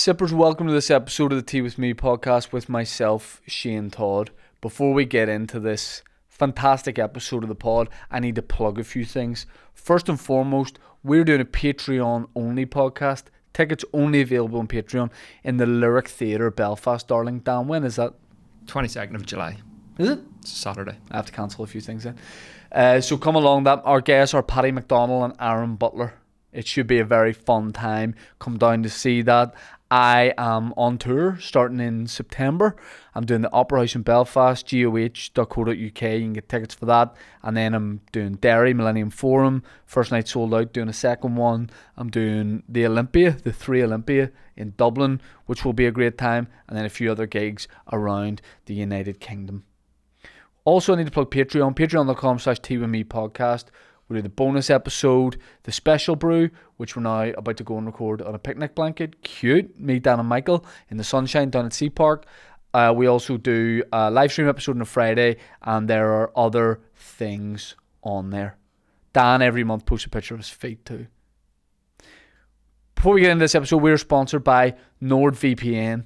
Sippers, welcome to this episode of the Tea With Me podcast with myself, Shane Todd. Before we get into this fantastic episode of the pod, I need to plug a few things. First and foremost, we're doing a Patreon-only podcast. Tickets only available on Patreon in the Lyric Theatre, Belfast, darling. Dan, when is that? 22nd of July. Is it? It's a Saturday. I have to cancel a few things then. So come along. That our guests are Paddy McDonnell and Aaron Butler. It should be a very fun time. Come down to see that. I am on tour starting in September. I'm doing the Opera House in Belfast, goh.co.uk. You can get tickets for that. And then I'm doing Derry, Millennium Forum. First night sold out, doing a second one. I'm doing the Olympia, the 3 Olympia in Dublin, which will be a great time. And then a few other gigs around the United Kingdom. Also, I need to plug Patreon, patreon.com/teawithme podcast. We do the bonus episode, the special brew, which we're now about to go and record on a picnic blanket. Cute. Me, Dan and Michael in the sunshine down at Sea Park. We also do a live stream episode on a Friday, and there are other things on there. Dan every month posts a picture of his feet too. Before we get into this episode, we're sponsored by NordVPN.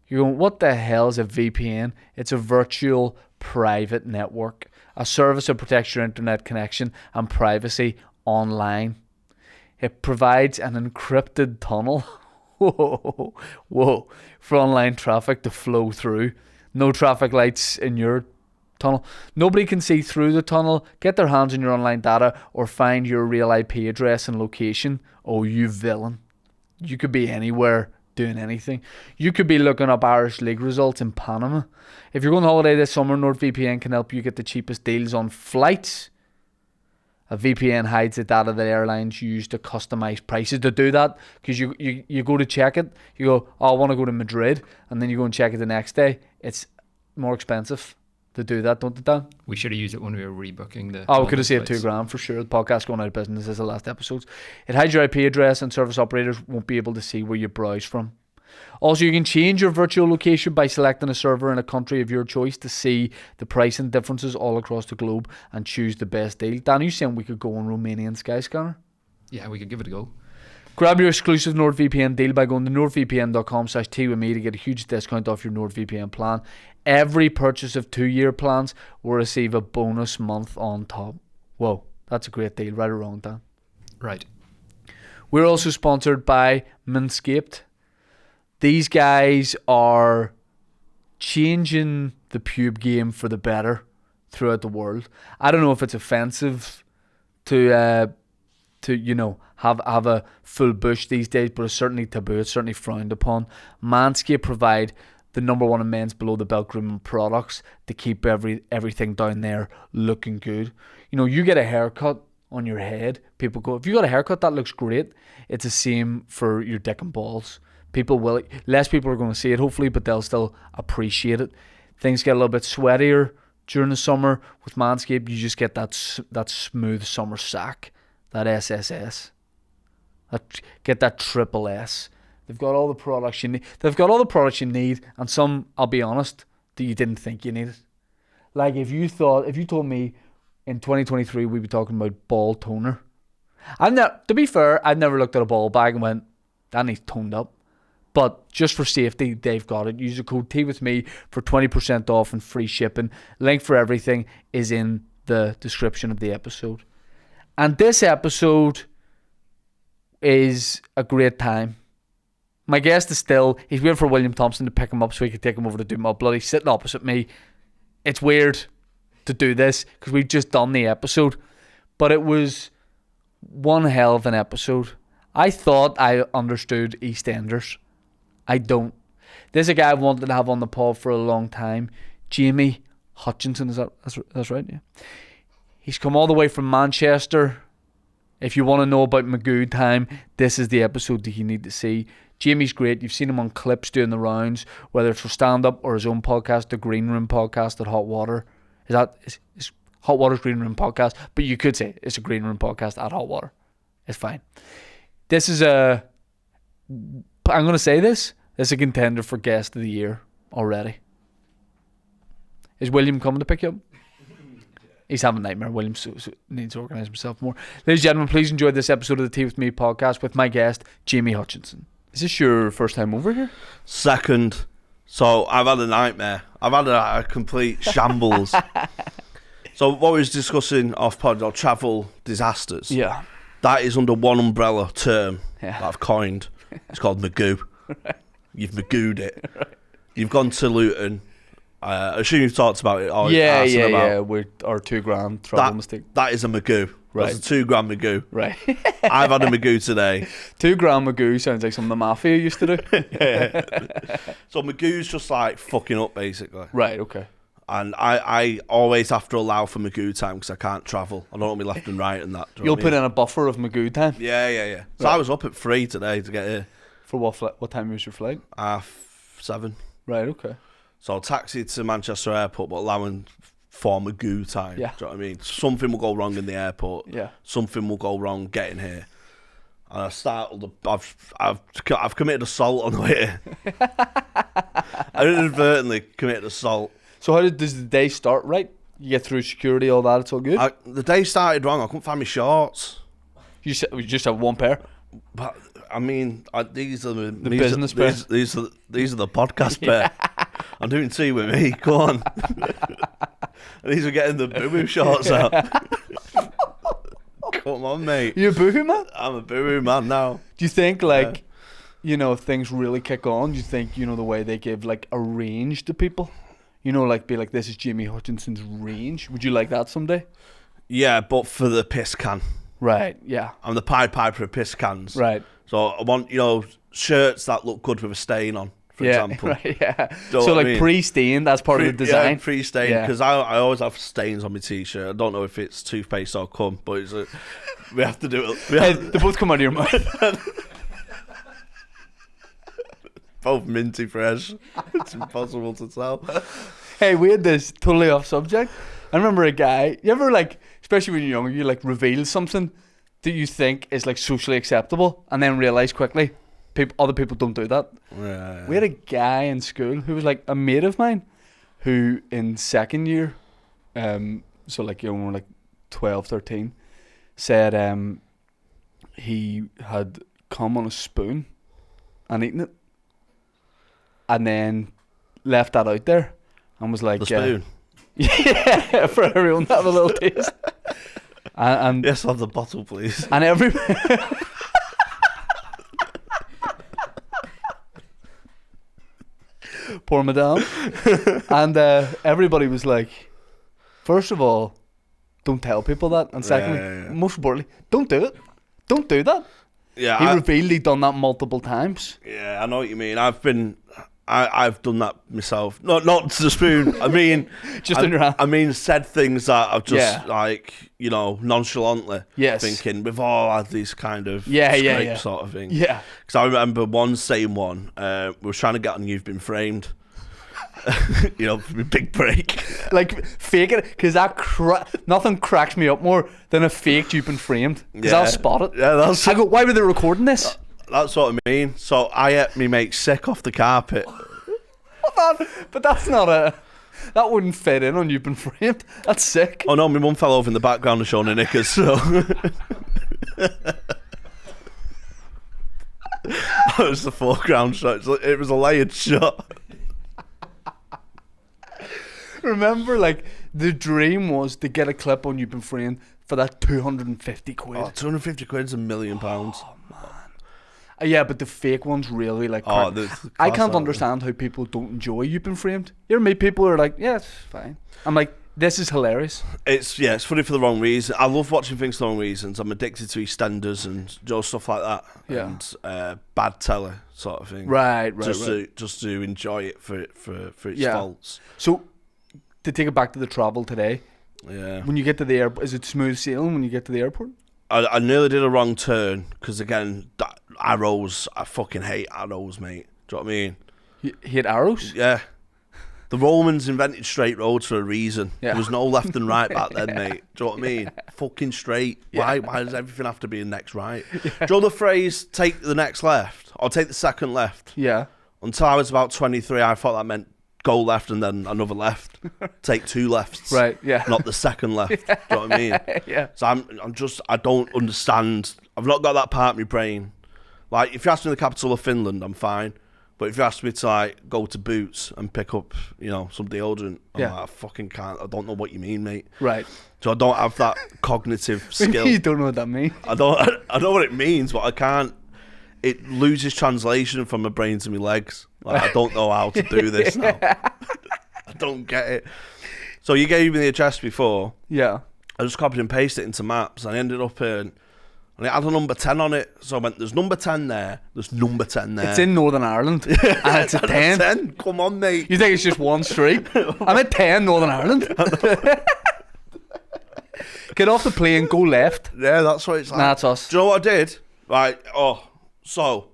You're going, what the hell is a VPN? It's a virtual private network, a service that protects your internet connection and privacy online. It provides an encrypted tunnel for online traffic to flow through. No traffic lights in your tunnel. Nobody can see through the tunnel, get their hands on your online data, or find your real IP address and location. Oh, you villain. You could be anywhere doing anything. You could be looking up Irish League results in Panama. If you're going on holiday this summer, NordVPN can help you get the cheapest deals on flights. A VPN hides the data that airlines use to customize prices. To do that, because you go to check it, you go, oh, I want to go to Madrid, and then you go and check it the next day. It's more expensive to do that, don't it, Dan? We should have used it when we were rebooking the... Oh, we could have saved $2,000 for sure. The podcast going out of business as the last episodes. It hides your IP address, and service operators won't be able to see where you browse from. Also, you can change your virtual location by selecting a server in a country of your choice to see the pricing differences all across the globe and choose the best deal. Dan, are you saying we could go on Romanian Skyscanner? Yeah, we could give it a go. Grab your exclusive NordVPN deal by going to nordvpn.com/teawithme to get a huge discount off your NordVPN plan. Every purchase of 2-year plans will receive a bonus month on top. Whoa, that's a great deal. Right or wrong, Dan? Right. We're also sponsored by Manscaped. These guys are changing the pube game for the better throughout the world. I don't know if it's offensive to have a full bush these days, but it's certainly taboo. It's certainly frowned upon. Manscaped provide the number one in men's below the belt grooming products to keep everything down there looking good. You know, you get a haircut on your head, people go, if you got a haircut that looks great. It's the same for your dick and balls. Less people are going to see it hopefully, but they'll still appreciate it. Things get a little bit sweatier during the summer. With Manscaped, you just get that smooth summer sack, that SSS. Get that triple S. They've got all the products you need. They've got all the products you need, and some, I'll be honest, that you didn't think you needed. Like if you told me in 2023 we'd be talking about ball toner. To be fair, I've never looked at a ball bag and went, that needs toned up. But just for safety, they've got it. Use the code TEAWITHME for 20% off and free shipping. Link for everything is in the description of the episode. And this episode is a great time. My guest is he's waiting for William Thompson to pick him up so he can take him over to do my blood. He's sitting opposite me. It's weird to do this because we've just done the episode. But it was one hell of an episode. I thought I understood EastEnders. I don't. There's a guy I've wanted to have on the pod for a long time. Jamie Hutchinson, that's right? Yeah. He's come all the way from Manchester. If you want to know about Magoo time, this is the episode that you need to see. Jamie's great. You've seen him on clips doing the rounds, whether it's for stand-up or his own podcast, the Green Room podcast at Hot Water. Is Hot Water's Green Room podcast? But you could say it's a Green Room podcast at Hot Water. It's fine. This is I'm going to say this. This is a contender for Guest of the Year already. Is William coming to pick you up? He's having a nightmare. William needs to organise himself more. Ladies and gentlemen, please enjoy this episode of the Tea With Me podcast with my guest, Jamie Hutchinson. Is this your first time over here? Second. So I've had a nightmare. I've had a complete shambles. So what we was discussing off pod, travel disasters. Yeah. That is under one umbrella term Yeah. that I've coined. It's called Magoo. Right. You've Magooed it. Right. You've gone to Luton. I assume you've talked about it. Or Yeah, asked about. yeah. With our $2,000 travel mistake. That is a Magoo. Right. That's a $2,000 Magoo. Right. I've had a Magoo today. $2,000 Magoo sounds like something the mafia used to do. Yeah. So Magoo's just like fucking up basically. Right, okay. And I always have to allow for Magoo time because I can't travel. I don't want to be left and right and that. Do you know You'll what I put mean? in a buffer of Magoo time. Yeah. So Right. I was up at 3 today to get here. For what time was your flight? 7. Right, okay. So I taxied to Manchester Airport, but allowing for Magoo time. Yeah. Do you know what I mean? Something will go wrong in the airport. Yeah. Something will go wrong getting here. And I startled. I've committed assault on the way here. I inadvertently committed assault. So does the day start right? You get through security, all that, it's all good? The day started wrong. I couldn't find my shorts. You just have one pair? But I mean, these are the business pair. These are the podcast pair. I'm doing tea with me. Go on. These are getting the boo-boo shorts out. Come on, mate. You a boohoo man? I'm a boo-boo man now. Do you think if things really kick on, do you think, the way they give like a range to people? Be like, this is Jamie Hutchinson's range. Would you like that someday? Yeah, but for the piss can. Right, yeah. I'm the Pied Piper of piss cans. Right. So I want, shirts that look good with a stain on, for example. Right, yeah. know So what I like mean? pre-stain, that's part of the design? Yeah, pre-stain, Yeah. because I always have stains on my t-shirt. I don't know if it's toothpaste or cum, but we have to do it. Hey, they both come out of your mouth. Both minty fresh. It's impossible to tell. Hey, we had this totally off subject. I remember a guy, you ever especially when you're younger, you reveal something that you think is socially acceptable and then realise quickly other people don't do that. Yeah. We had a guy in school who was a mate of mine who in second year, so when we're 12, 13, said he had come on a spoon and eaten it and then left that out there and was like... The spoon? Yeah, for everyone to have a little taste. And yes, I'll have the bottle, please. And every... Poor madame. And everybody was like, first of all, don't tell people that. And secondly, most importantly, don't do it. Don't do that. Yeah, he revealed he'd done that multiple times. Yeah, I know what you mean. I've done that myself. Not to the spoon. I mean, just in your hand. I mean, said things that I've just nonchalantly thinking. We've all had these kind of scrapes sort of thing. Yeah. Because I remember one saying one. We were trying to get on You've Been Framed. For my big break. Fake it, because nothing cracks me up more than a fake You've Been Framed. Because I'll spot it. Yeah, I go, why were they recording this? That's what I mean. So I ate me mate sick off the carpet. But that's not that wouldn't fit in on You've Been Framed. That's sick. Oh no, my mum fell over in the background and showing her knickers, so that was the foreground shot. It was a layered shot. Remember, the dream was to get a clip on You've Been Framed for that 250 quid. Oh, 250 quid's £1 million. Oh, man. Yeah, but the fake one's really I can't understand how people don't enjoy You've Been Framed. You ever meet people who are like, yeah, it's fine. I'm like, this is hilarious. It's funny for the wrong reason. I love watching things for the wrong reasons. I'm addicted to EastEnders and stuff like that. Yeah. And bad telly sort of thing. Right. Just to enjoy it for its faults. So, to take it back to the travel today. Yeah. When you get to the airport, is it smooth sailing when you get to the airport? I nearly did a wrong turn because again, arrows. I fucking hate arrows, mate. Do you know what I mean? You hit arrows? Yeah. The Romans invented straight roads for a reason. Yeah. There was no left and right back then, mate. Do you know what I mean? Fucking straight. Yeah. Why does everything have to be a next right? Yeah. Do you know the phrase, take the next left? Or take the second left? Yeah. Until I was about 23, I thought that meant go left and then another left. Take two lefts. Right, yeah. Not the second left. Do you know what I mean? Yeah. So I don't understand. I've not got that part of my brain Like, if you ask me the capital of Finland, I'm fine. But if you ask me to, like, go to Boots and pick up, you know, some deodorant, I'm like, I fucking can't. I don't know what you mean, mate. Right. So I don't have that cognitive skill. You don't know what that means. I know what it means, but I can't. It loses translation from my brain to my legs. Like, I don't know how to do this now. I don't get it. So you gave me the address before. Yeah. I just copied and pasted it into maps. I ended up in, and it had a number 10 on it. So I went, there's number 10 there. There's number 10 there. It's in Northern Ireland. And it's a 10. Come on, mate. You think it's just one street? I'm at 10, Northern Ireland. Get off the plane, go left. Yeah, that's what it's like. Nah, that's us. Do you know what I did? Right, so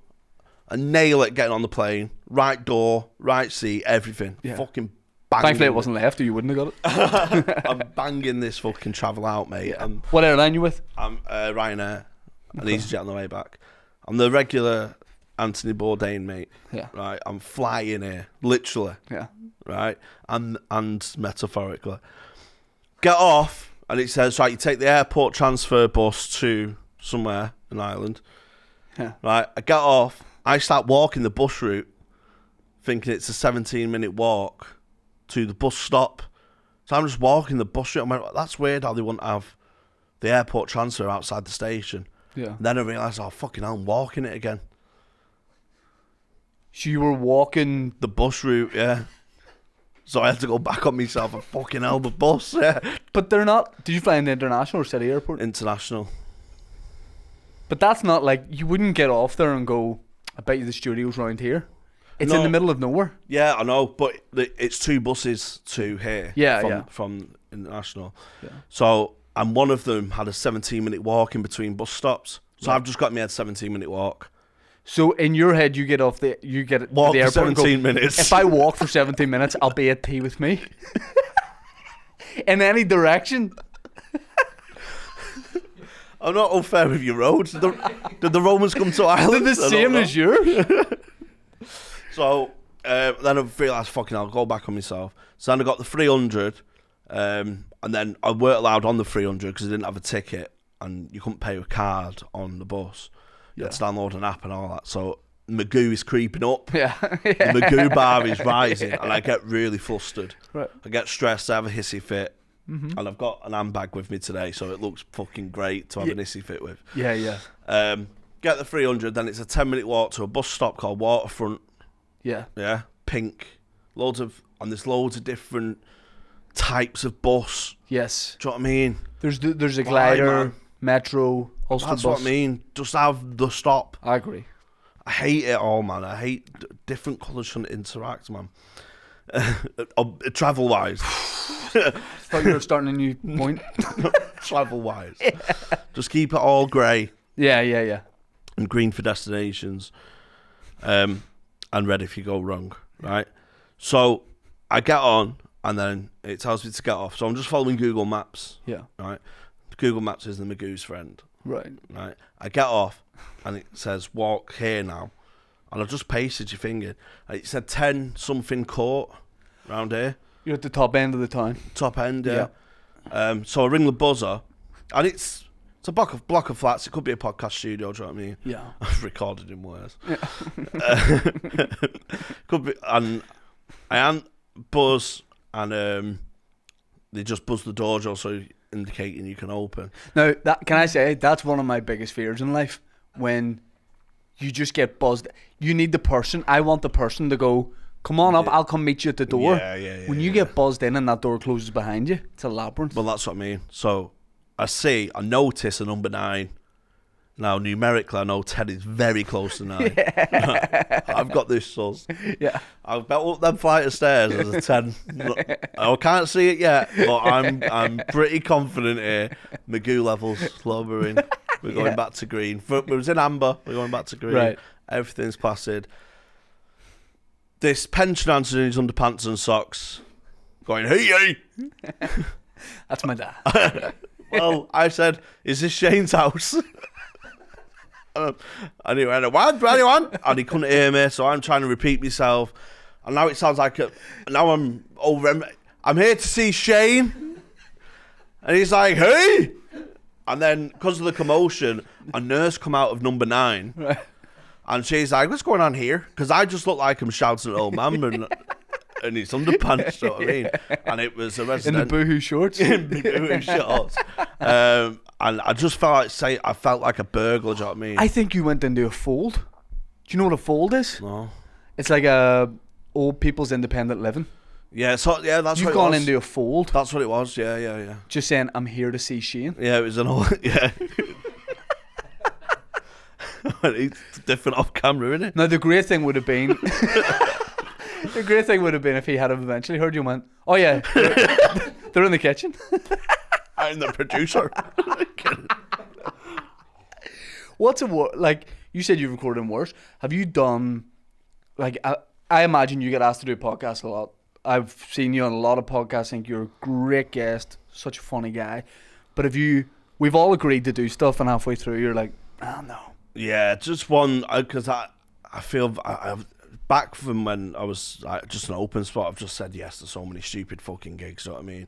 I nail it getting on the plane. Right door, right seat, everything. Yeah. Fucking banging. Thankfully it wasn't left or you wouldn't have got it. I'm banging this fucking travel out, mate. Yeah. What airline you with? I'm Ryanair. And EasyJet on the way back. I'm the regular Anthony Bourdain, mate. Yeah. Right, I'm flying here, literally. Yeah. Right, and metaphorically. Get off, and it says, right, you take the airport transfer bus to somewhere in Ireland. Yeah. Right, I get off, I start walking the bus route, thinking it's a 17-minute walk to the bus stop. So I'm just walking the bus route. I'm like, that's weird how they wouldn't have the airport transfer outside the station. Yeah. And then I realised, oh, fucking hell, I'm walking it again. So you were walking The bus route, yeah. So I had to go back on myself and fucking hell, the bus, yeah. But they're not. Did you fly in the international or city airport? International. But that's not like, you wouldn't get off there and go, I bet you the studio's round here. It's in the middle of nowhere. Yeah, I know, but it's 2 buses to here. Yeah, from international. Yeah. So, and one of them had a 17-minute walk in between bus stops. So I've just got me a 17-minute walk. So in your head, you get Walk to the for airport 17 and go, minutes. if I walk for 17 minutes, I'll be at tea with me. In any direction. I'm not unfair with your roads. Did the Romans come to They're Ireland? the same as yours. So then I realised, fucking I'll go back on myself. So then I got the 300, and then I weren't allowed on the 300 because I didn't have a ticket, and you couldn't pay with a card on the bus. You had to download an app and all that. So Magoo is creeping up. Yeah. The Magoo bar is rising, and I get really flustered. Right. I get stressed, I have a hissy fit, and I've got an handbag with me today, so it looks fucking great to have an hissy fit with. Yeah, yeah. Get the 300, then it's a 10-minute walk to a bus stop called Waterfront. Yeah. Yeah, pink. And there's loads of different types of bus. Yes. Do you know what I mean? There's a Why, glider, man? metro, Ulster That's bus. what I mean. Just have the stop. I agree. I hate it all, man. I hate different colours shouldn't interact, man. Travel-wise. Thought you were starting a new point. Travel-wise. Just keep it all grey. Yeah. And green for destinations. And red if you go wrong, right? So I get on, and then it tells me to get off. So I'm just following Google Maps. Yeah. Right? Google Maps is the Magoo's friend. Right. Right? I get off, and it says, walk here now. And I just pasted your finger. And it said 10 something court around here. You're at the top end of the town. Top end, yeah. So I ring the buzzer, and it's a block of flats. It could be a podcast studio, do you know what I mean? Yeah. I've recorded in worse. Yeah. Could be, and I buzz, and they just buzz the door just so indicating you can open. Now, can I say, that's one of my biggest fears in life, when you just get buzzed. You need the person. I want the person to go, come on up, I'll come meet you at the door. Yeah. When you get buzzed in and that door closes behind you, it's a labyrinth. Well, that's what I mean. So I notice a number 9. Now, numerically, I know 10 is very close to 9. I've got this, sus. Yeah. I've bet up them flight of stairs as a 10. I can't see it yet, but I'm pretty confident here. Magoo levels slobbering. We're going back to green. It was in amber. We're going back to green. Right. Everything's placid. This pensioner answers in his underpants and socks, going, hey. That's my dad. Well, I said, is this Shane's house? And he went, what? Anyone? And he couldn't hear me, so I'm trying to repeat myself. And now it sounds like now I'm over. I'm here to see Shane. And he's like, hey. And then, because of the commotion, a nurse come out of number 9. Right. And she's like, what's going on here? Because I just look like I'm shouting at old man and his underpants, you know what I mean? And it was a resident. In the boohoo shorts? In the boohoo shorts. And I just felt like a burglar, do you know what I mean? I think you went into a fold. Do you know what a fold is? No. It's like a old people's independent living. Yeah, so that's what You've it gone was. into a fold. That's what it was, yeah. Just saying, I'm here to see Shane. Yeah, it was an old, yeah. It's different off camera, isn't it? Now, the great thing would have been... the great thing would have been if he had eventually heard you and went, oh yeah, they're in the kitchen. I'm the producer. What's a like? You said you've recorded in worse. Have you done like? I imagine you get asked to do podcasts a lot. I've seen you on a lot of podcasts. I think you're a great guest, such a funny guy. But have you? We've all agreed to do stuff, and halfway through, you're like, oh no. Yeah, just one because I feel back from when I was just an open spot. I've just said yes to so many stupid fucking gigs. You know what I mean?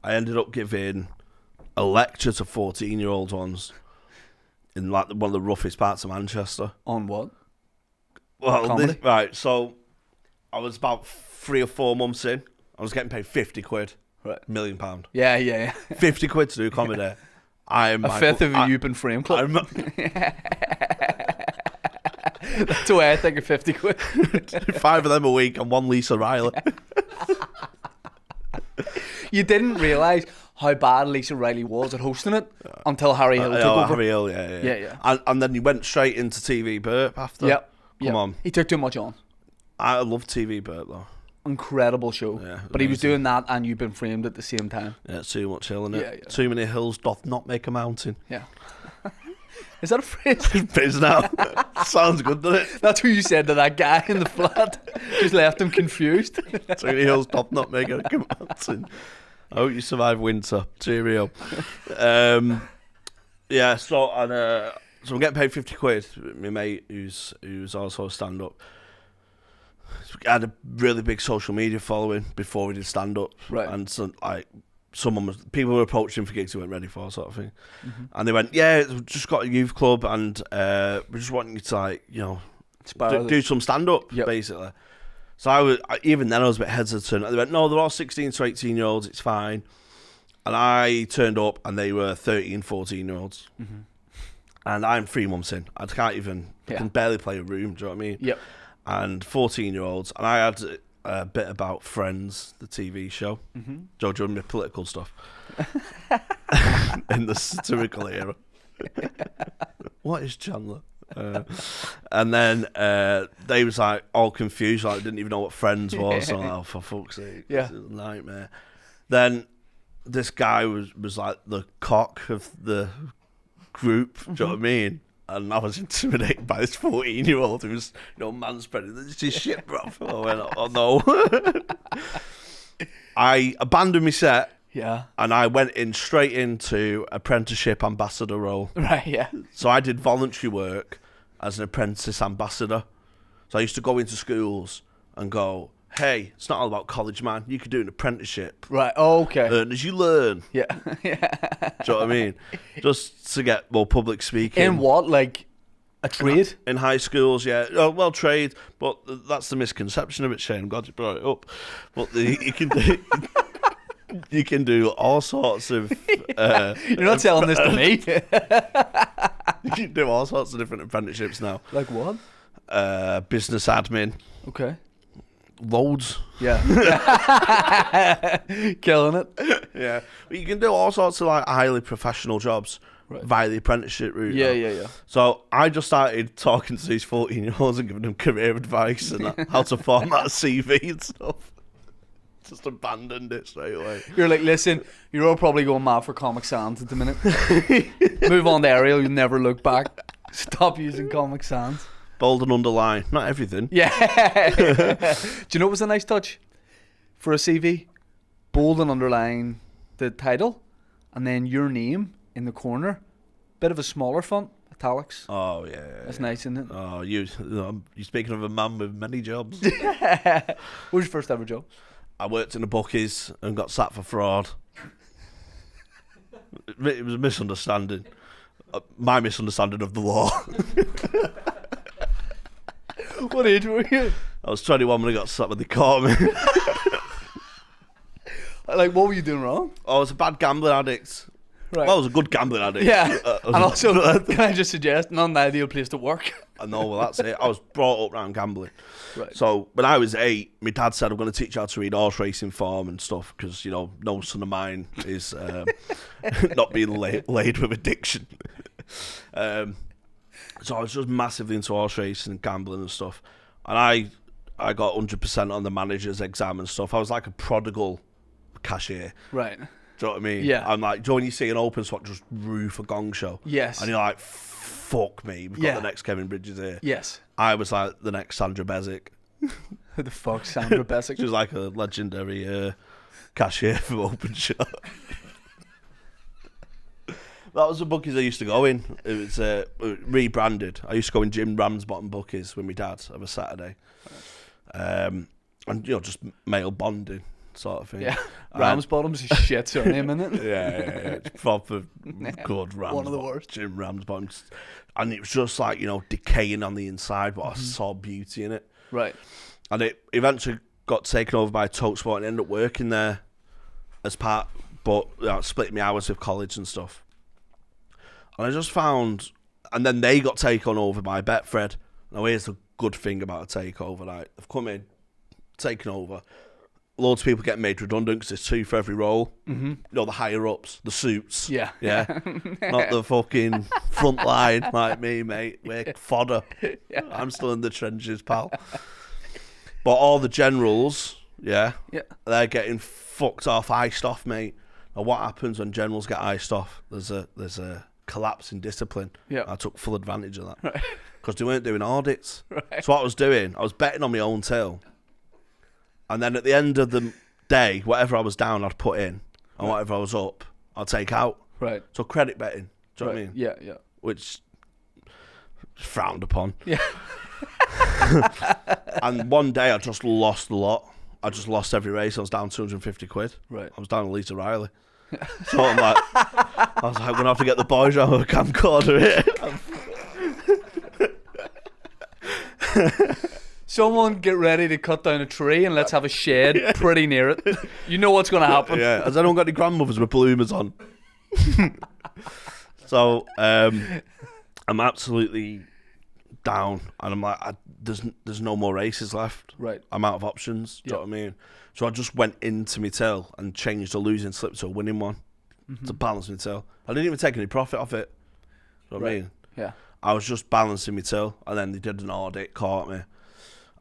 I ended up giving a lecture to 14-year-olds once in like one of the roughest parts of Manchester. On what? Well, right. So I was about 3 or 4 months in. I was getting paid 50 quid. Right. £1 million. Yeah. 50 quid to do comedy. I'm a fifth of a Eupen frame club. That's the way I think of 50 quid. 5 of them a week and 1 Lisa Riley. You didn't realise how bad Lisa Riley was at hosting it until Harry Hill took over. Harry Hill, yeah. And then you went straight into TV Burp after. Yep. Come on. He took too much on. I love TV Burp though. Incredible show. Yeah, but he was doing that and You've Been Framed at the same time. Yeah, too much hill in it. Yeah. Too many hills doth not make a mountain. Yeah. Is that a phrase? Phrase now. Sounds good, doesn't it? That's what you said to that guy in the flat. Just left him confused. Too many hills doth not make a mountain. I hope you survive winter. Cheerio. Yeah, so I'm getting paid 50 quid. My mate, who's also a stand-up, had a really big social media following before we did stand-up. Right. And so, like, people were approaching for gigs he weren't ready for, sort of thing. Mm-hmm. And they went, yeah, we've just got a youth club and we're just wanting you to, like, you know, do some stand-up, basically. So even then I was a bit hesitant. They went, no, they're all 16 to 18-year-olds, it's fine. And I turned up and they were 13, 14-year-olds. Mm-hmm. And I'm 3 months in. I can barely play a room, do you know what I mean? Yep. And 14-year-olds. And I had a bit about Friends, the TV show. Mm-hmm. Joe, my political stuff. In the satirical era. What is Chandler? And then they was like all confused, like didn't even know what Friends was. So like, oh, for fuck's sake, this is a nightmare. Then this guy was like the cock of the group. Do you know what I mean? And I was intimidated by this 14-year-old who was, manspreading. This is shit, bro. I went, oh no. I abandoned my set. Yeah. And I went straight into apprenticeship ambassador role. Right, yeah. So I did voluntary work as an apprentice ambassador. So I used to go into schools and go, hey, it's not all about college, man. You could do an apprenticeship. Right, okay. Learn as you learn. Yeah. Do you know what I mean? Just to get more public speaking. In what, like a trade? In high schools, yeah. Oh, well, trade, but that's the misconception of it, Shane. I'm glad you brought it up. But you can do... You can do all sorts of... You're not telling this to me. You can do all sorts of different apprenticeships now. Like what? Business admin. Okay. Loads. Yeah. Killing it. Yeah. But you can do all sorts of like highly professional jobs via the apprenticeship route. Yeah. So I just started talking to these 14-year-olds and giving them career advice and how to format a CV and stuff. Just abandoned it straight away. You're like, listen, you're all probably going mad for Comic Sans at the minute. Move on to Arial, you'll never look back. Stop using Comic Sans. Bold and underline, not everything. Yeah. Do you know what was a nice touch for a CV? Bold and underline the title, and then your name in the corner. Bit of a smaller font, italics. Oh yeah. That's nice, isn't it? Oh, you're speaking of a man with many jobs. What was your first ever job? I worked in a bookies and got sacked for fraud. It was a misunderstanding. My misunderstanding of the law. What age were you? I was 21 when I got slapped when they caught me. Like, what were you doing wrong? I was a bad gambling addict. Right. Well, I was a good gambling addict. Yeah. And And also, can I just suggest, not an ideal place to work. I know, well, that's it. I was brought up around gambling. Right. So when I was 8, my dad said, I'm going to teach you how to read horse racing form and stuff because, you know, no son of mine is not being laid with addiction. So I was just massively into horse racing and gambling and stuff. And I got 100% on the manager's exam and stuff. I was like a prodigal cashier. Right. Do you know what I mean? Yeah. I'm like, do you know when you see an open spot just roof a gong show? Yes. And you're like, fuck me, we've got the next Kevin Bridges here. Yes. I was like the next Sandra Bezic. Who the fuck's Sandra Bessick? She was like a legendary cashier for Open Shot. That was the bookies I used to go in. It was rebranded. I used to go in Jim Ramsbottom bookies with my dad of a Saturday. And, you know, just male bonding sort of thing. Yeah. Ramsbottom's a shit surname, isn't it? Yeah. It's proper good Ramsbottom. One of the worst. Jim Ramsbottom. And it was just like, you know, decaying on the inside, but I saw beauty in it. Right. And it eventually got taken over by TalkSport and ended up working there as part, but you know, splitting my hours with college and stuff. And I just found, and then they got taken over by Betfred. Now here's the good thing about a takeover, like they've come in, taken over. Loads of people get made redundant because there's 2 for every role. Mm-hmm. You know, the higher ups, the suits. Yeah. Not the fucking front line like me, mate. We're fodder. Yeah. I'm still in the trenches, pal. But all the generals, they're getting fucked off, iced off, mate. Now what happens when generals get iced off? There's a collapse in discipline. Yeah. I took full advantage of that. Right. Because they weren't doing audits. Right. So what I was doing, I was betting on my own till. And then at the end of the day, whatever I was down, I'd put in. And whatever I was up, I'd take out. Right. So credit betting. Do you know what I mean? Yeah, yeah. Which is frowned upon. Yeah. And one day I just lost a lot. I just lost every race. I was down 250 quid. Right. I was down to Lisa Riley. So I'm like, I was like, we're going to have to get the boys out of a camcorder here. Someone get ready to cut down a tree and let's have a shed pretty near it. You know what's going to happen. Yeah. Has anyone got any grandmothers with bloomers on? So I'm absolutely down, and I'm like, there's no more races left. Right. I'm out of options. Do you know what I mean? So I just went into my till and changed a losing slip to a winning one to balance my till. I didn't even take any profit off it. Do you know what I mean? Yeah. I was just balancing my till, and then they did an audit, caught me,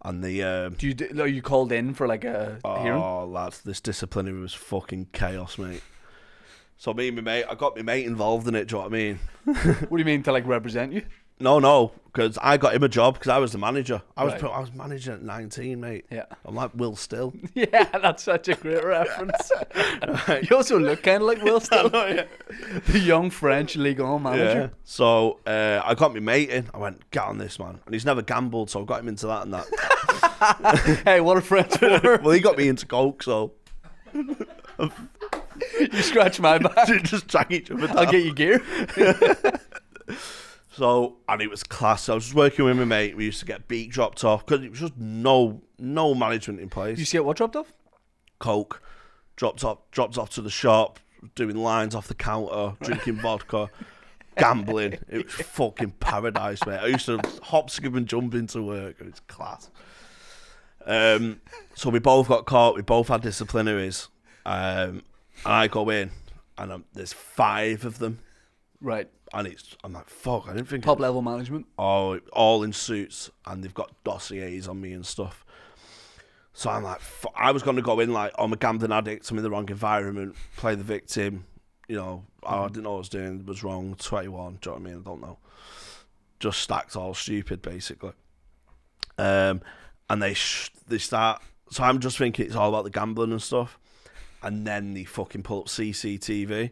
and the Are you called in for like a hearing? oh lads, this disciplinary was fucking chaos, mate. So me and my mate, I got my mate involved in it. Do you know what I mean? What do you mean, to like represent you? No, because I got him a job because I was the manager. I Right. was managing at 19, mate. Yeah. I'm like Will Still. Yeah, that's such a great reference. You also look kind of like Will Still, the young French Ligue 1 manager. Yeah. So I got my mate in. I went, get on this, man. And he's never gambled, so I got him into that and that. Hey, what are friends for? Well, he got me into coke, so You scratch my back, just track each other down. I'll get you gear. So, and it was class. I was just working with my mate. We used to get beat dropped off because it was just no management in place. You see what dropped off? Coke dropped off to the shop, doing lines off the counter, drinking vodka, gambling. It was fucking paradise, mate. I used to hop, skip, and jump into work. It was class. So we both got caught. We both had disciplinaries. And I go in, and there's 5 of them. Right. And I'm like, fuck, I didn't think... Top level management. Oh, all in suits, and they've got dossiers on me and stuff. So I'm like, I was going to go in like, I'm a gambling addict, I'm in the wrong environment, play the victim, you know, I didn't know what I was doing, it was wrong, 21, do you know what I mean? I don't know. Just stacked all stupid, basically. And they start, so I'm just thinking it's all about the gambling and stuff, and then they fucking pull up CCTV.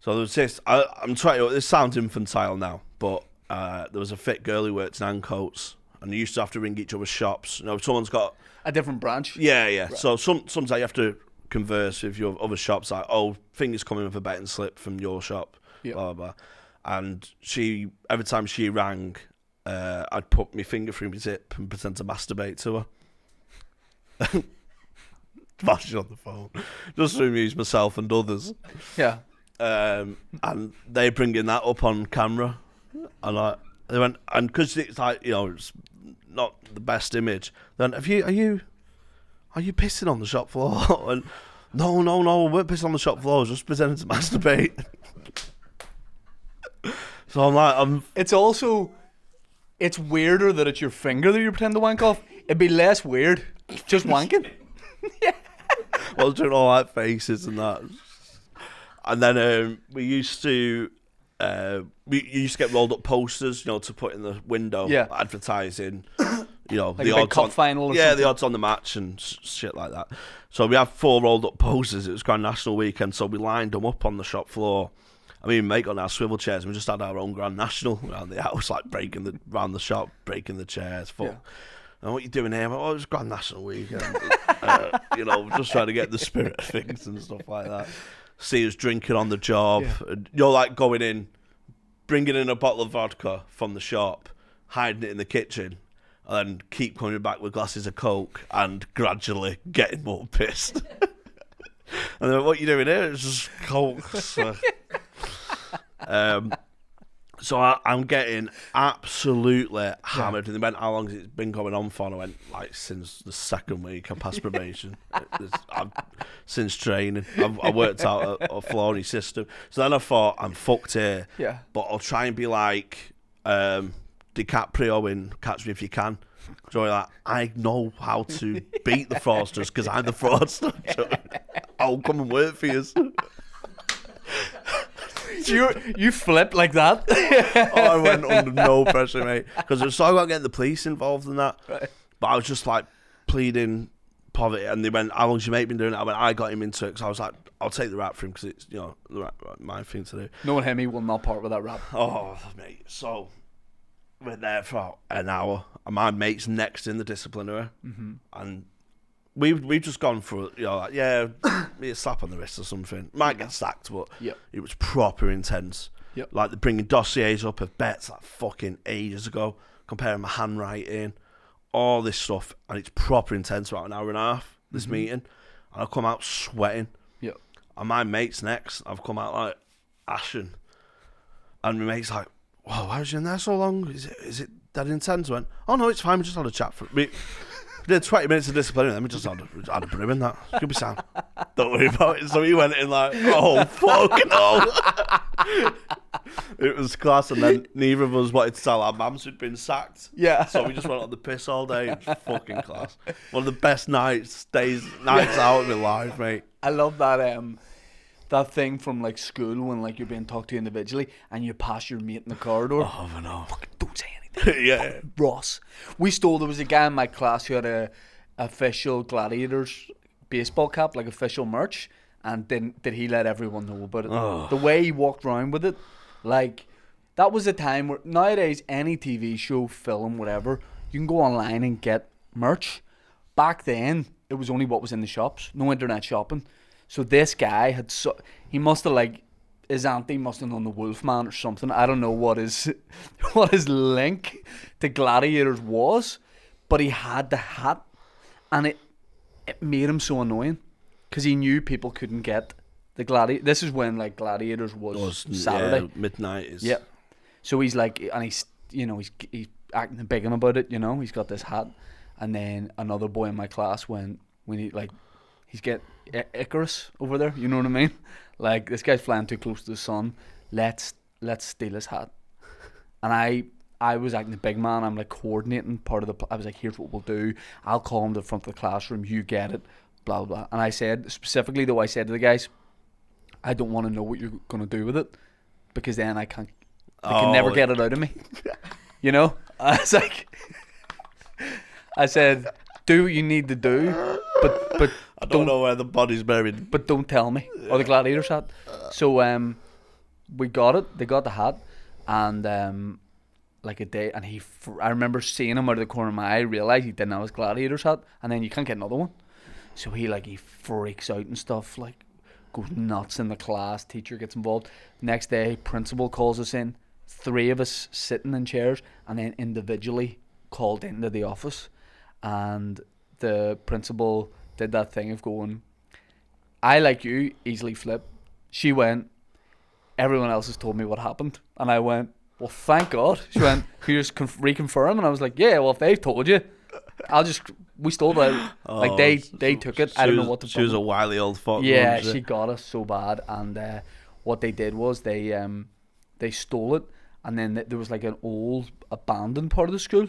So there was this, I'm trying to, this sounds infantile now, but there was a fit girl who worked in Ancoats, and you used to have to ring each other's shops. You know, if someone's got... A different branch? Yeah. Right. So sometimes you have to converse with your other shops, like, oh, thing is coming with a betting slip from your shop, blah, blah, blah. And every time she rang, I'd put my finger through my zip and pretend to masturbate to her. Smash on the phone. Just to amuse myself and others. Yeah. And they bringing that up on camera. And they went, and because it's like, it's not the best image. Then, are you pissing on the shop floor? And no, I weren't pissing on the shop floor. I was just pretending to masturbate. So I'm like, it's weirder that it's your finger that you pretend to wank off. It'd be less weird just wanking. Yeah. Well, doing all that faces and that. And then we used to get rolled up posters, to put in the window, advertising, like the a odds cup on final or yeah, something. the odds on the match and shit like that. So we had 4 rolled up posters. It was Grand National weekend, so we lined them up on the shop floor. I mean, mate, on our swivel chairs, and we just had our own Grand National around the house, like around the shop, breaking the chairs. Fuck. Yeah. And what you doing here? Oh, it's Grand National weekend. Just trying to get the spirit of things and stuff like that. See us drinking on the job. Yeah. And you're like going in, bringing in a bottle of vodka from the shop, hiding it in the kitchen, and then keep coming back with glasses of Coke and gradually getting more pissed. And then what you doing here? It's just Coke. So I'm getting absolutely hammered. And they went, how long has it been going on for? And I went, like, since the 2nd week I passed probation. Since training. I worked out a flooring system. So then I thought, I'm fucked here. Yeah. But I'll try and be like DiCaprio in Catch Me If You Can. So like, I know how to beat the fraudsters because I'm the fraudster. So I'll come and work for you. You flipped like that? I went under no pressure, mate. Because it was so about getting the police involved in that. Right. But I was just like pleading poverty. And they went, how long's your mate been doing it? I went, I got him into it because I was like, I'll take the rap for him because it's, my thing to do. No one Hemi will not part with that rap. Oh, mate. So we're there for an hour. And my mate's next in the disciplinary. Mm-hmm. And we've just gone for, maybe a slap on the wrist or something. Might get sacked, but it was proper intense. Yep. Like, they're bringing dossiers up of bets like fucking ages ago, comparing my handwriting, all this stuff, and it's proper intense, about an hour and a half, this meeting. And I come out sweating. Yep. And my mate's next. I've come out like ashen. And my mate's like, whoa, why was you in there so long? Is it that intense? I went, oh no, it's fine, we just had a chat for me. We did 20 minutes of discipline, and then we just had a brew in that. Could be sound. Don't worry about it. So he went in like, oh, fuck no. It was class, and then neither of us wanted to tell our mums who'd been sacked. Yeah. So we just went on the piss all day. It was fucking class. One of the best nights out of my life, mate. I love that that thing from like school when like you're being talked to individually and you pass your mate in the corridor. Oh, I know. Fucking don't say anything. Yeah. Ross. There was a guy in my class who had a official Gladiators baseball cap, like official merch, and did he let everyone know about it. Oh. The way he walked around with it, like, that was a time where nowadays any TV show, film, whatever, you can go online and get merch. Back then, it was only what was in the shops, no internet shopping. So this guy he must have, like, his auntie must have known the Wolfman or something. I don't know what his link to Gladiators was, but he had the hat, and it made him so annoying because he knew people couldn't get the Gladiator. This is when like Gladiators was Saturday, mid-90s. Yeah. So he's like, and he's acting big on about it. He's got this hat, and then another boy in my class when he's get Icarus over there. You know what I mean? Like, this guy's flying too close to the sun. Let's steal his hat. And I was acting the big man. I'm like coordinating part of I was like, here's what we'll do. I'll call him to the front of the classroom. You get it. Blah, blah, blah. And I said, specifically though, I said to the guys, I don't want to know what you're going to do with it, because then they can never get it out of me. I was like, I said, do what you need to do, but I don't know where the body's buried. But don't tell me. Yeah. Or the Gladiators hat. So we got it. They got the hat, and like a day, and I remember seeing him out of the corner of my eye, realised he didn't have his Gladiators hat, and then you can't get another one. So he freaks out and stuff, like goes nuts in the class. Teacher gets involved. Next day, principal calls us in. 3 of us sitting in chairs, and then individually called into the office, and the principal did that thing of going, I, like you, easily flip. She went, everyone else has told me what happened. And I went, well, thank God. She went, can you just reconfirm? And I was like, yeah, well, if they've told you, we stole that. Like, they took it. I don't know what the fuck. She was a wily old fuck. Yeah, she got us so bad. And what they did was they stole it. And then there was like an old abandoned part of the school.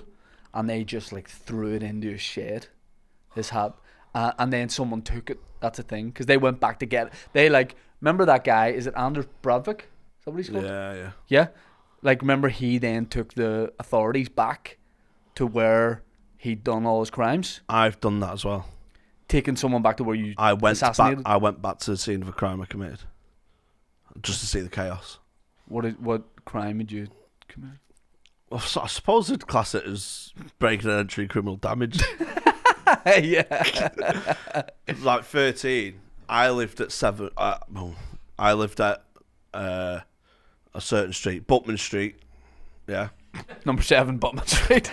And they just like threw it into a shed. His hat. And then someone took it. That's a thing. Because they went back to get it. They like, remember that guy? Is it Anders Bravik? Is that what he's called? Yeah. Yeah? Like, remember he then took the authorities back to where he'd done all his crimes? I've done that as well. Taking someone back to where you I went assassinated? back. I went back to the scene of a crime I committed, just to see the chaos. What crime did you commit? Well, I suppose I'd class it as breaking and entering criminal damage. Yeah. Like 13, I lived at 7. I lived at a certain street, Buckman Street. Yeah. Number 7 Butman Street.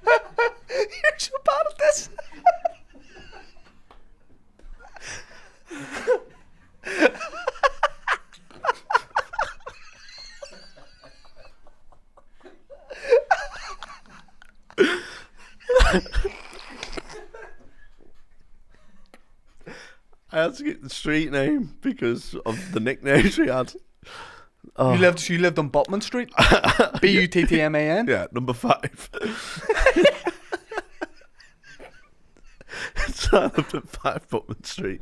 You're so bad at this. I had to get the street name because of the nicknames we had. Oh. You lived on Butman Street? Buttman? Yeah, number 5. So I lived at 5 Buttman Street.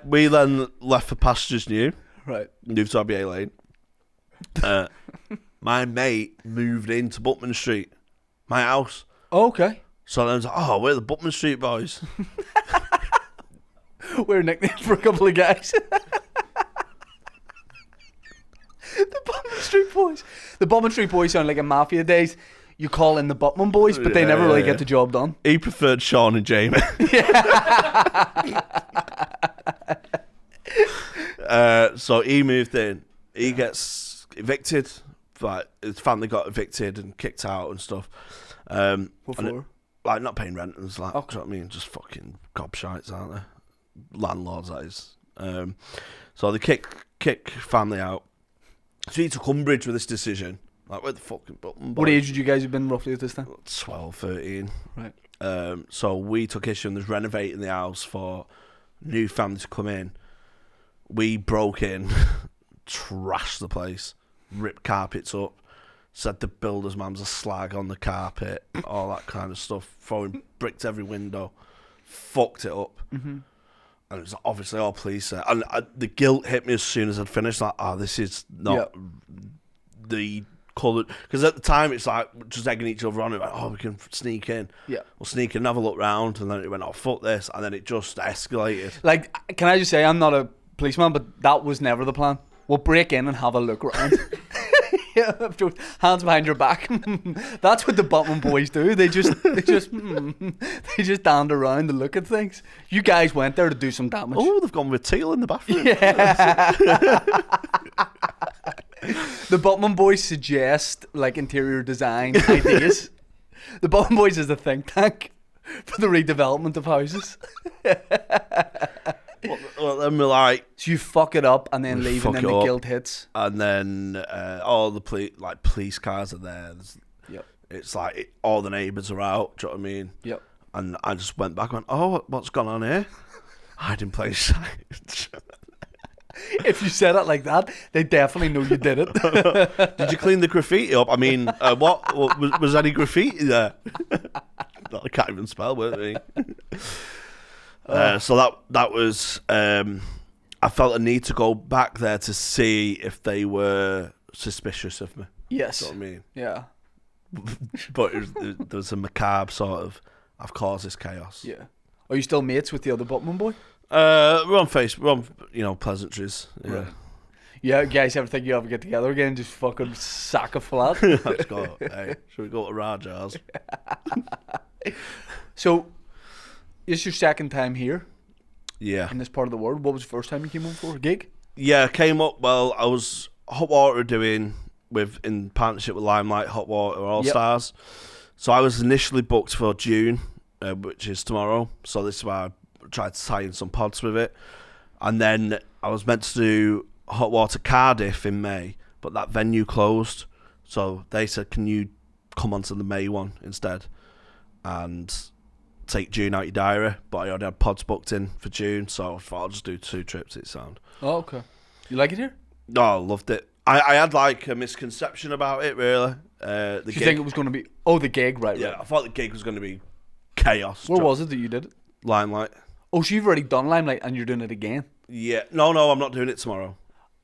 We then left for Pastures New. Right. Moved to RBA Lane. My mate moved into Buttman Street, my house. Oh, okay. So then I was like, oh, we're the Buttman Street boys. We're a nickname for a couple of guys. The Butman Street Boys. The Butman Street Boys sound like in Mafia days. You call in the Butman Boys, but they never really get the job done. He preferred Sean and Jamie. So he moved in. He gets evicted. Like, his family got evicted and kicked out and stuff. What for? Like, not paying rent. And like, Okay. do you know what I mean? Just fucking gobshites, aren't they? Landlords, that is. So they kick family out. So he took umbrage with this decision. Like, where the fucking Button Boys? What age would you guys have been roughly at this time? 12, 13. Right. So we took issue and was renovating the house for new family to come in. We broke in, trashed the place, ripped carpets up, said the builder's man's a slag on the carpet, all that kind of stuff, throwing bricks every window, fucked it up. Mm-hmm. And it was obviously all police there. And the guilt hit me as soon as I'd finished. Like, this is not the colour. Because at the time, it's like just egging each other on. Like, we can sneak in. Yeah. We'll sneak in and have a look round. And then it went, fuck this. And then it just escalated. Like, can I just say, I'm not a policeman, but that was never the plan. We'll break in and have a look around. Yeah, hands behind your back. That's what the Butman Boys do. They just stand around and look at things. You guys went there to do some damage. Oh, they've gone with teal in the bathroom. Yeah. The Butman Boys suggest like interior design ideas. The Butman Boys is a think tank for the redevelopment of houses. Well, then we're like, So you fuck it up and then leave, and then the guilt hits. and then all the police cars are there. Yep. It's like all the neighbours are out. Do you know what I mean? Yep. And I just went back and went, oh, what's gone on here? Hiding place sight. If you said it like that, they definitely know you did it. Did you clean the graffiti up? I mean, what was any graffiti there? I can't even spell, weren't they? So that was. I felt a need to go back there to see if they were suspicious of me. Yes. You know what I mean? Yeah. But there was a macabre sort of, I've caused this chaos. Yeah. Are you still mates with the other Butman boy? We're on Facebook. We're on, pleasantries. Yeah. Right. Yeah, guys, ever think you ever get together again? Just fucking sack a flat. Let's go. Hey, should we go to Rajar's? So, this is your second time here. Yeah. in this part of the world. What was the first time you came home for a gig? Yeah, came up. Well, I was Hot Water doing in partnership with Limelight Hot Water All Stars. So I was initially booked for June, which is tomorrow. So this is why I tried to tie in some pods with it. And then I was meant to do Hot Water Cardiff in May, but that venue closed. So they said, can you come onto the May one instead and take June out your diary? But I already had pods booked in for June, so I thought I'll just do 2 trips. It sound. Oh, okay. You like it here? No, I loved it. I had like a misconception about it, really. Do you think it was going to be... Oh, the gig, right, Yeah, right. I thought the gig was going to be chaos. Where was it that you did it? Limelight. Oh, so you've already done Limelight and you're doing it again? Yeah. No, I'm not doing it tomorrow.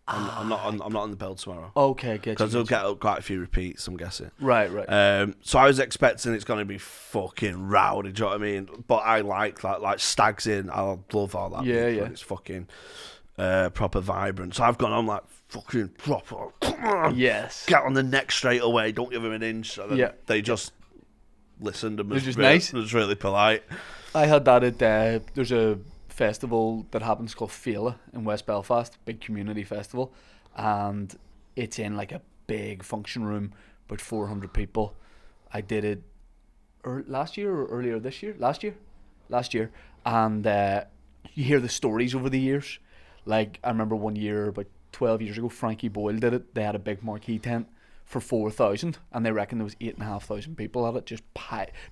I'm not on the bill tomorrow. Okay, get you. Because they'll get quite a few repeats, I'm guessing. Right. So I was expecting it's going to be fucking rowdy, do you know what I mean? But I like that, like Stags In. I love all that. Yeah. It's fucking proper vibrant. So I've gone on like fucking proper. Yes. Get on the neck straight away. Don't give them an inch. So then they just listened and was just really, nice. was really polite. I had that at there's a festival that happens called Fela in West Belfast, big community festival, and it's in like a big function room, about 400 people. I did it last year or earlier this year? Last year, and you hear the stories over the years. Like I remember one year about 12 years ago, Frankie Boyle did it. They had a big marquee tent for 4,000, and they reckon there was 8,500 people at it, just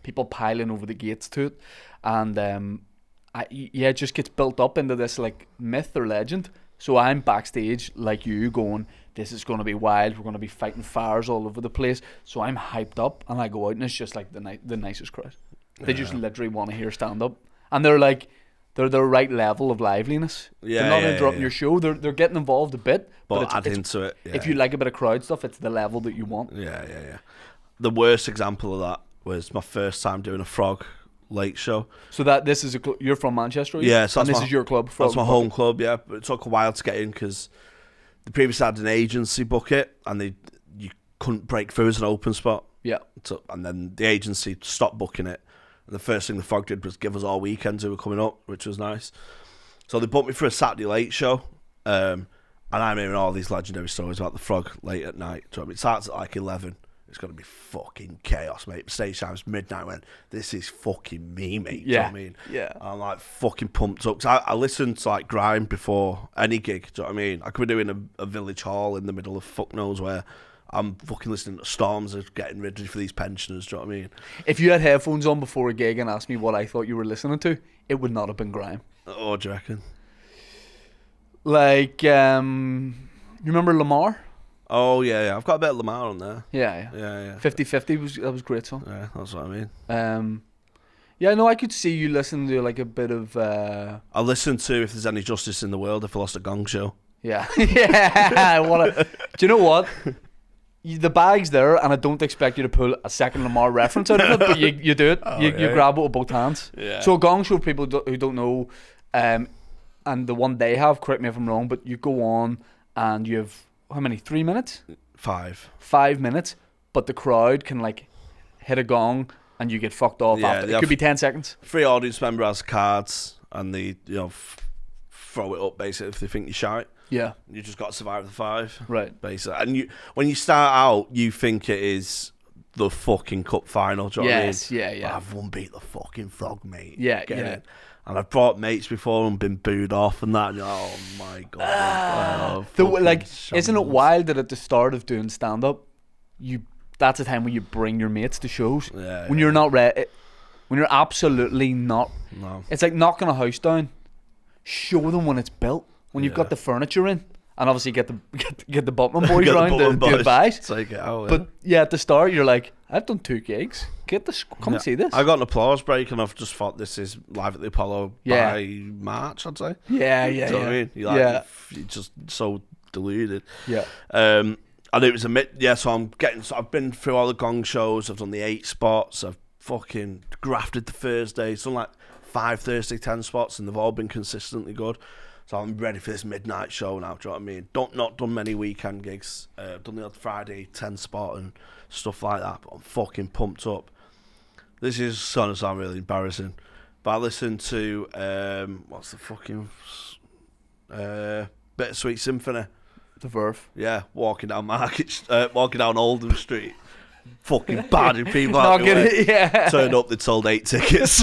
people piling over the gates to it, and it just gets built up into this like myth or legend. So I'm backstage like you, going, this is going to be wild. We're going to be fighting fires all over the place. So I'm hyped up, and I go out, and it's just like the nicest crowd. They just literally want to hear stand up, and they're like, they're the right level of liveliness. Yeah, they're not interrupting your show. They're getting involved a bit, but add into it. Yeah. If you like a bit of crowd stuff, it's the level that you want. Yeah. The worst example of that was my first time doing a Frog late show. So this is you're from Manchester, yeah? So and this is your club. Frog that's my home club. Yeah, but it took a while to get in because the previous had an agency book it, and you couldn't break through as an open spot. Yeah. So, and then the agency stopped booking it. And the first thing the Frog did was give us all weekends who were coming up, which was nice. So they booked me for a Saturday late show, and I'm hearing all these legendary stories about the Frog late at night. So it starts at like 11. It's going to be fucking chaos, mate. Stage time's midnight. When this is fucking me, mate. Yeah. Do you know what I mean? Yeah. I'm like fucking pumped up. Cause I listened to like grime before any gig. Do you know what I mean? I could be doing a village hall in the middle of fuck knows where. I'm fucking listening to Storms of getting ready for these pensioners. Do you know what I mean? If you had headphones on before a gig and asked me what I thought you were listening to, it would not have been grime. Oh, do you reckon? Like, you remember Lamar? Oh yeah. I've got a bit of Lamar on there. Yeah. 50-50 that was a great song. Yeah, that's what I mean. Yeah, no, I could see you listening to like a bit of. I listen to If There's Any Justice in the World If I Lost a Gong Show. Yeah, I wanna. Do you know what? The bag's there, and I don't expect you to pull a second Lamar reference out of it, but you do it. You grab it with both hands. Yeah. So a gong show, people who don't know, and the one they have, correct me if I'm wrong, but you go on and you have, how many, 3 minutes? 5. 5 minutes, but the crowd can like hit a gong and you get fucked off after. It could be 10 seconds. 3 audience member has cards, and they throw it up basically if they think you're shite. Yeah. You just got to survive the 5. Right. Basically. And when you start out, you think it is the fucking cup final. Do you know what I mean? Yeah. I've won beat the fucking Frog, mate. Yeah. In. And I've brought mates before and been booed off and that. And oh my God. Isn't it wild that at the start of doing stand up, that's the time when you bring your mates to shows? Yeah. When you're not ready, when you're absolutely not. No. It's like knocking a house down. Show them when it's built. When you've got the furniture in, and obviously get the Butman boys around to advise. Take it out, But at the start you're like, I've done 2 gigs. Come and see this. I got an applause break, and I've just thought this is live at the Apollo by March, I'd say. Yeah. Do you know what I mean? You're just so deluded. Yeah. And it was so I've been through all the gong shows. I've done the 8 spots. I've fucking grafted the Thursdays. Done like 5 Thursday 10 spots, and they've all been consistently good. So I'm ready for this midnight show now. Do you know what I mean? Not done many weekend gigs. Done the odd Friday 10 spot and stuff like that. But I'm fucking pumped up. This is gonna sound really embarrassing, But I listened to what's the fucking Bittersweet Symphony. The Verve. Yeah, walking down walking down Oldham Street, fucking barring people Not out the way. getting, yeah. Turned up, they'd sold 8 tickets.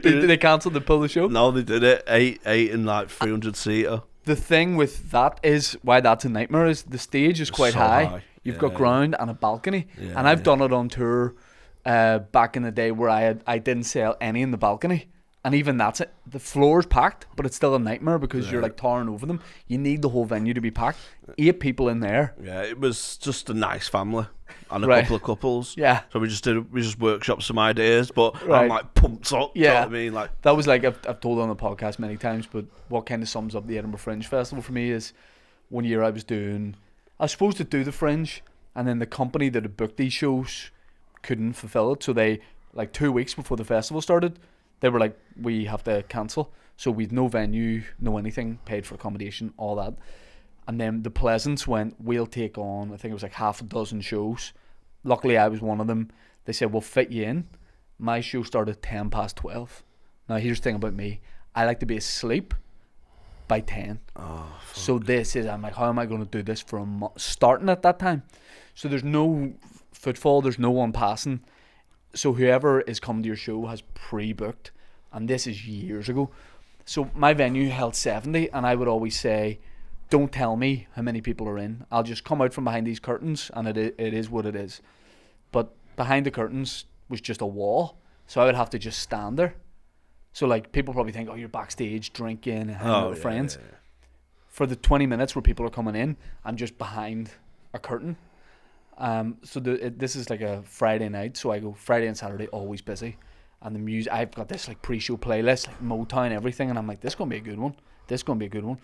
Did they cancel the pull the show? No, they did it. 8 and like 300 seater. The thing with that is why that's a nightmare is the stage is quite So high. high. You've got ground and a balcony, Yeah, and I've done it on tour back in the day where I didn't sell any in the balcony, and even that's it. The floor's packed, but it's still a nightmare because you're like towering over them. You need the whole venue to be packed. 8 people in there. Yeah, it was just a nice family and a Right. couple of couples. Yeah. So we just workshopped some ideas, but I'm Right. like pumped up. Yeah. You know what I mean? Like, That was like I've told on the podcast many times, but what kind of sums up the Edinburgh Fringe Festival for me is one year I was supposed to do the Fringe, and then the company that had booked these shows couldn't fulfill it, so they, like 2 weeks before the festival started, they were like, we have to cancel. So we'd no venue, no anything, paid for accommodation, all that. And then the Pleasance went, we'll take on, I think it was like half a dozen shows. Luckily I was one of them. They said, we'll fit you in. My show started 12:10. Now here's the thing about me. I like to be asleep by 10. oh, So I'm like, how am I going to do this for a month? Starting at that time. So there's no footfall, there's no one passing. So whoever is coming to your show has pre-booked. And this is years ago. So my venue held 70, and I would always say, don't tell me how many people are in. I'll just come out from behind these curtains, and it is what it is. But behind the curtains was just a wall, so I would have to just stand there. So like people probably think, oh, you're backstage drinking and hanging out with friends. Yeah. For the 20 minutes where people are coming in, I'm just behind a curtain. So this is like a Friday night, so I go Friday and Saturday always busy, and the music, I've got this like pre-show playlist, like Motown, everything, and I'm like, this is gonna be a good one.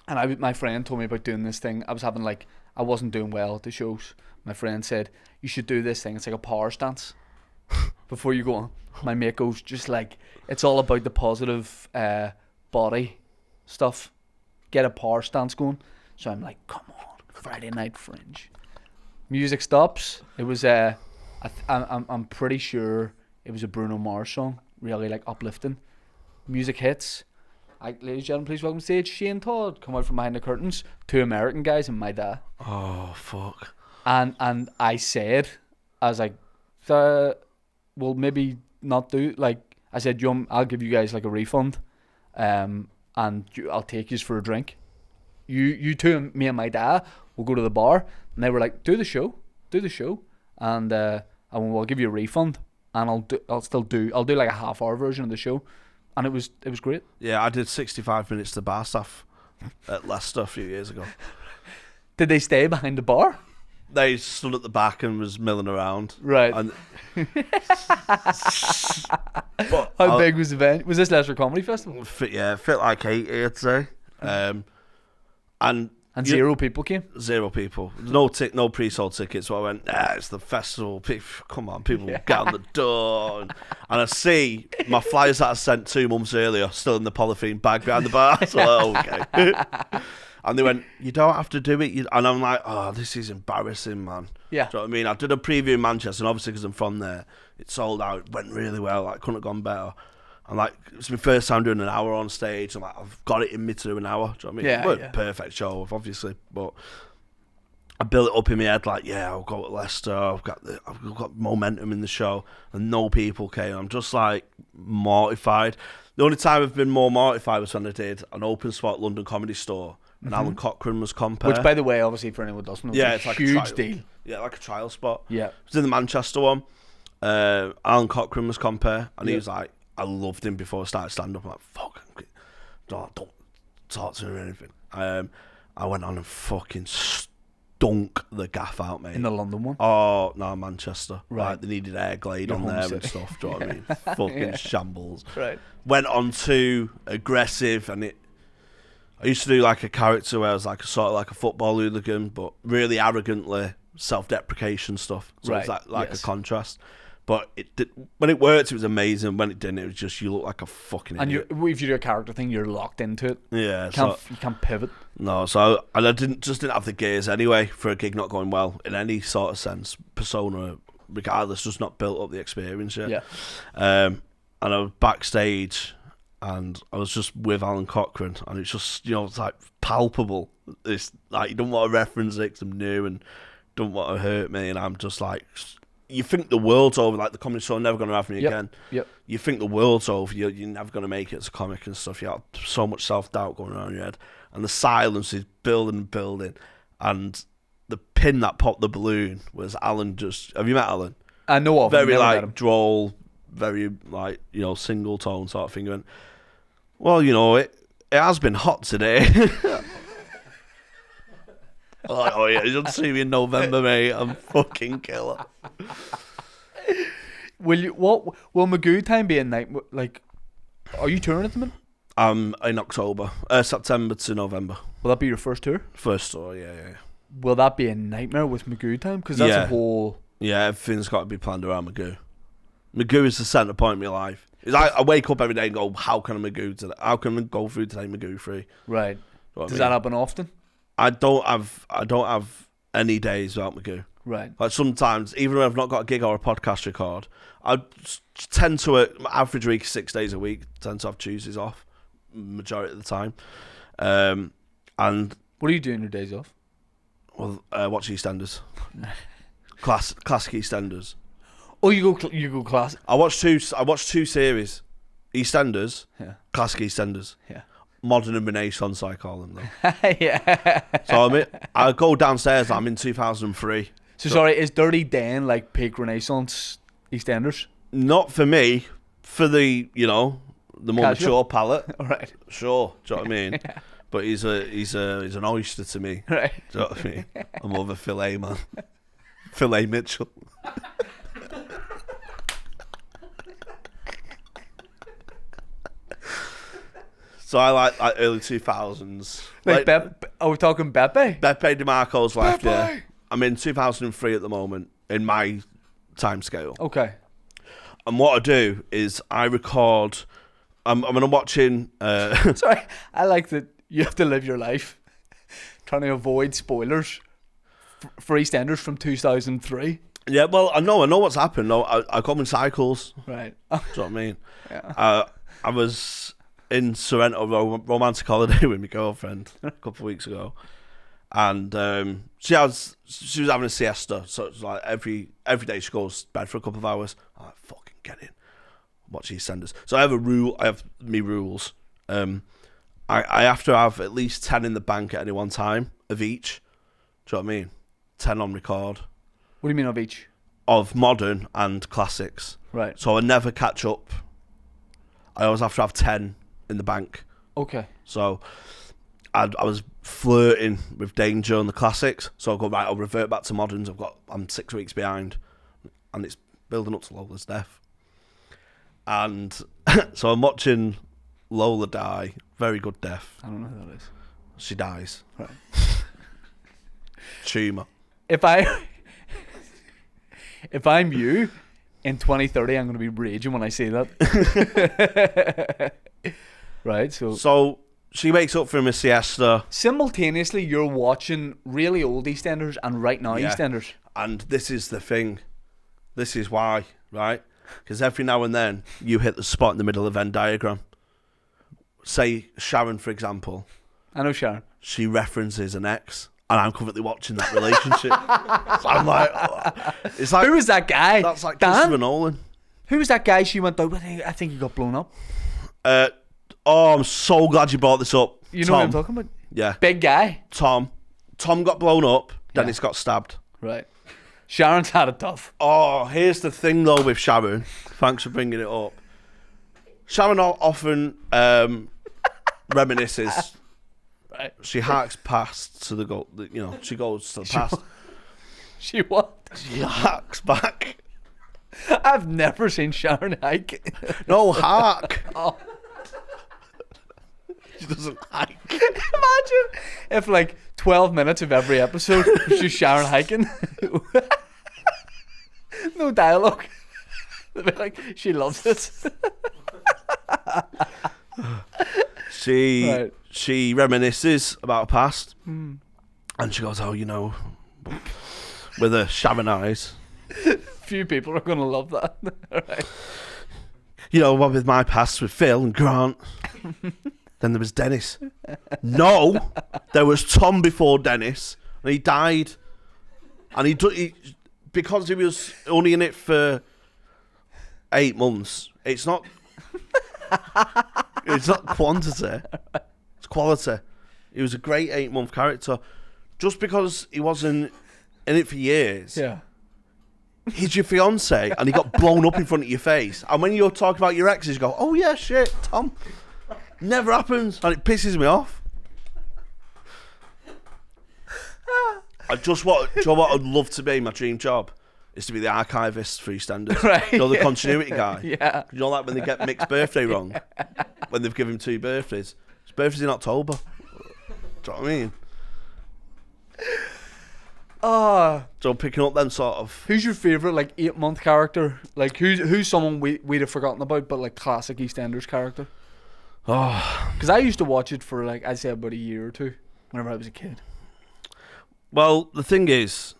And my friend told me about doing this thing. I wasn't doing well at the shows. My friend said, you should do this thing. It's like a power stance before you go on. My mate goes, just like, it's all about the positive body stuff. Get a power stance going. So I'm like, come on, Friday night Fringe. Music stops. It was I'm pretty sure it was a Bruno Mars song, really like uplifting. Music hits. Ladies and gentlemen, please welcome to stage Shane Todd. Come out from behind the curtains. 2 American guys and my dad. Oh, fuck. And I said, I was like, well, maybe not do, like, I said, I'll give you guys like a refund, and I'll take you for a drink. You two, me and my dad, will go to the bar. And they were like, do the show, and we'll give you a refund, and I'll do like a half-hour version of the show, and it was great. Yeah, I did 65 minutes to bar staff at Leicester a few years ago. Did they stay behind the bar? They stood at the back and was milling around. Right. And How big was the event? Was this Leicester Comedy Festival? Fit like 80, I'd say. And zero people came? 0 people. No pre-sold tickets. So I went, it's the festival. Come on, people get on the door. And I see my flyers that I sent 2 months earlier still in the polythene bag behind the bar. So, okay. And they went, you don't have to do it. And I'm like, oh, this is embarrassing, man. Yeah. Do you know what I mean? I did a preview in Manchester, and obviously because I'm from there, it sold out. It went really well. Like, couldn't have gone better. And like, it's my first time doing an hour on stage. I'm like, I've got it in me to do an hour. Do you know what I mean? Yeah, It weren't yeah. a perfect show, obviously, but I built it up in my head like, yeah, I'll go to Leicester. I've got momentum in the show, and no people came. I'm just like mortified. The only time I've been more mortified was when I did an open spot London Comedy Store, and Alan Cochrane was compere. Which, by the way, obviously for anyone who doesn't know, Yeah, it's it's a like a huge trial. deal. Yeah, like a trial spot. Yeah. It was in the Manchester one. Alan Cochrane was compere, and he Yeah. was like, I loved him before I started stand-up. I'm like, fuck, don't talk to me or anything. I went on and fucking stunk the gaff out, mate. In the London one? Oh, no, Manchester. Right. Like, they needed air glade Your on home there city. and stuff. Do you know what I mean? Fucking shambles. Right. Went on too aggressive, and I used to do like a character where I was like a sort of like a football hooligan, but really arrogantly self-deprecation stuff. So it's like yes. a contrast. But when it worked, it was amazing. When it didn't, it was just you look like a fucking And idiot. if you do a character thing, you're locked into it. Yeah, You can't pivot. no. So I didn't have the gears anyway for a gig not going well in any sort of sense, persona regardless, just not built up the experience yet. Yeah. And I was backstage, and I was just with Alan Cochrane, and it's just, it's like palpable. It's like you don't want to reference it 'cause I'm new and don't want to hurt me, and I'm just like, you think the world's over, like the comedy show never going to have me again. Yep. You think the world's over, you're never going to make it as a comic and stuff. You have so much self-doubt going around in your head, and the silence is building and building, and the pin that popped the balloon was Alan. Have you met Alan? I know of him. Very Never met him. droll, very single tone sort of thing. He went, well, it has been hot today. I'm like, oh yeah, you'll see me in November, mate. I'm fucking killer. Will Magoo time be a night? Like, are you touring at the minute? In October, September to November. Will that be your first tour? First tour, yeah. Will that be a nightmare with Magoo time? Because that's a whole... Yeah, everything's got to be planned around Magoo. Magoo is the centre point of my life. It's like I wake up every day and go, how can I Magoo today? How can I go through today Magoo free? Right. Does that happen often? I don't have any days without Magoo. Right. Like sometimes, even when I've not got a gig or a podcast record, I tend to, my average week is 6 days a week, tend to have Tuesdays off, majority of the time. And what do you do on your days off? Well, watch EastEnders. Classic EastEnders. Oh, you go classic. I watched two series, EastEnders, Yeah. classic EastEnders, Yeah. modern and Renaissance, I call them though. Yeah. So I go downstairs. I'm in 2003. So sorry, is Dirty Dan like peak Renaissance EastEnders? Not for me, for the more mature palate. All right. Sure, do you know what I mean? But he's an oyster to me. Right. Do you know what I mean? I'm over Filet man, Filet Mitchell. So I like early 2000s. Like are we talking Beppe? Beppe DeMarco's left, Beppe! yeah. I'm in 2003 at the moment in my time scale. Okay. And what I do is I record. I'm watching. Sorry, I like that you have to live your life trying to avoid spoilers for EastEnders from 2003. Yeah, well, I know what's happened. No, I come in cycles. Right. Do you know what I mean? Yeah. I was in Sorrento romantic holiday with my girlfriend a couple of weeks ago, and she was having a siesta. So it's like every day she goes to bed for a couple of hours. I'm like, fucking get in, watch EastEnders. So I have a rule. I have me rules. I have to have at least 10 in the bank at any one time of each. Do you know what I mean? 10 on record. What do you mean of each? Of modern and classics. Right. So I never catch up. I always have to have 10 in the bank. Okay. So I was flirting with Danger on the classics. So I go, right, I'll revert back to moderns. I'm 6 weeks behind. And it's building up to Lola's death. And so I'm watching Lola die. Very good death. I don't know who that is. She dies. Right. Tumour. If I'm you, in 2030, I'm going to be raging when I say that. Right, So she wakes up from a siesta. simultaneously, you're watching really old EastEnders and right now Yeah. EastEnders. And this is the thing. This is why, right? Because every now and then, you hit the spot in the middle of the Venn diagram. Say Sharon, for example. I know Sharon. She references an ex. And I'm currently watching that relationship. So I'm like, oh. It's like, Who was that guy? that's like Dan? Christopher Nolan. Who was that guy she went out with? I think he got blown up. I'm so glad you brought this up. You know what I'm talking about? Yeah. Big guy. Tom got blown up. Dennis Yeah. got stabbed. Right. Sharon's had it tough. Oh, here's the thing though with Sharon. Thanks for bringing it up. Sharon often reminisces. Right. She harks past to the goal. She goes to the past. She what? She harks back. I've never seen Sharon hike. No, hark. Oh. She doesn't hike. Imagine if like 12 minutes of every episode was just Sharon hiking. No dialogue. They'd be like, she loves this. She reminisces about her past. Mm. And she goes, with her Sharon eyes. Few people are going to love that. Right. You know, one with my past with Phil and Grant. Then there was Dennis. No, there was Tom before Dennis, and he died. And he because he was only in it for 8 months. It's not. It's not quantity. It's quality. He was a great 8-month character. Just because he wasn't in it for years. Yeah. He's your fiance, and he got blown up in front of your face. And when you're talking about your exes, you go, "Oh yeah, shit, Tom." Never happens, and it pisses me off. I just want. Do you know what I'd love to be? My dream job is to be the archivist for EastEnders. Right. You know, the continuity guy. Yeah. You know, like when they get Mick's birthday wrong, when they've given him 2 birthdays. His birthday's in October. Do you know what I mean? So picking up them sort of. Who's your favourite, like, 8-month character? Like, who's someone we'd have forgotten about, but, like, classic EastEnders character? Oh. Because I used to watch it for, like, I'd say about a year or two, whenever I was a kid. Well, the thing is,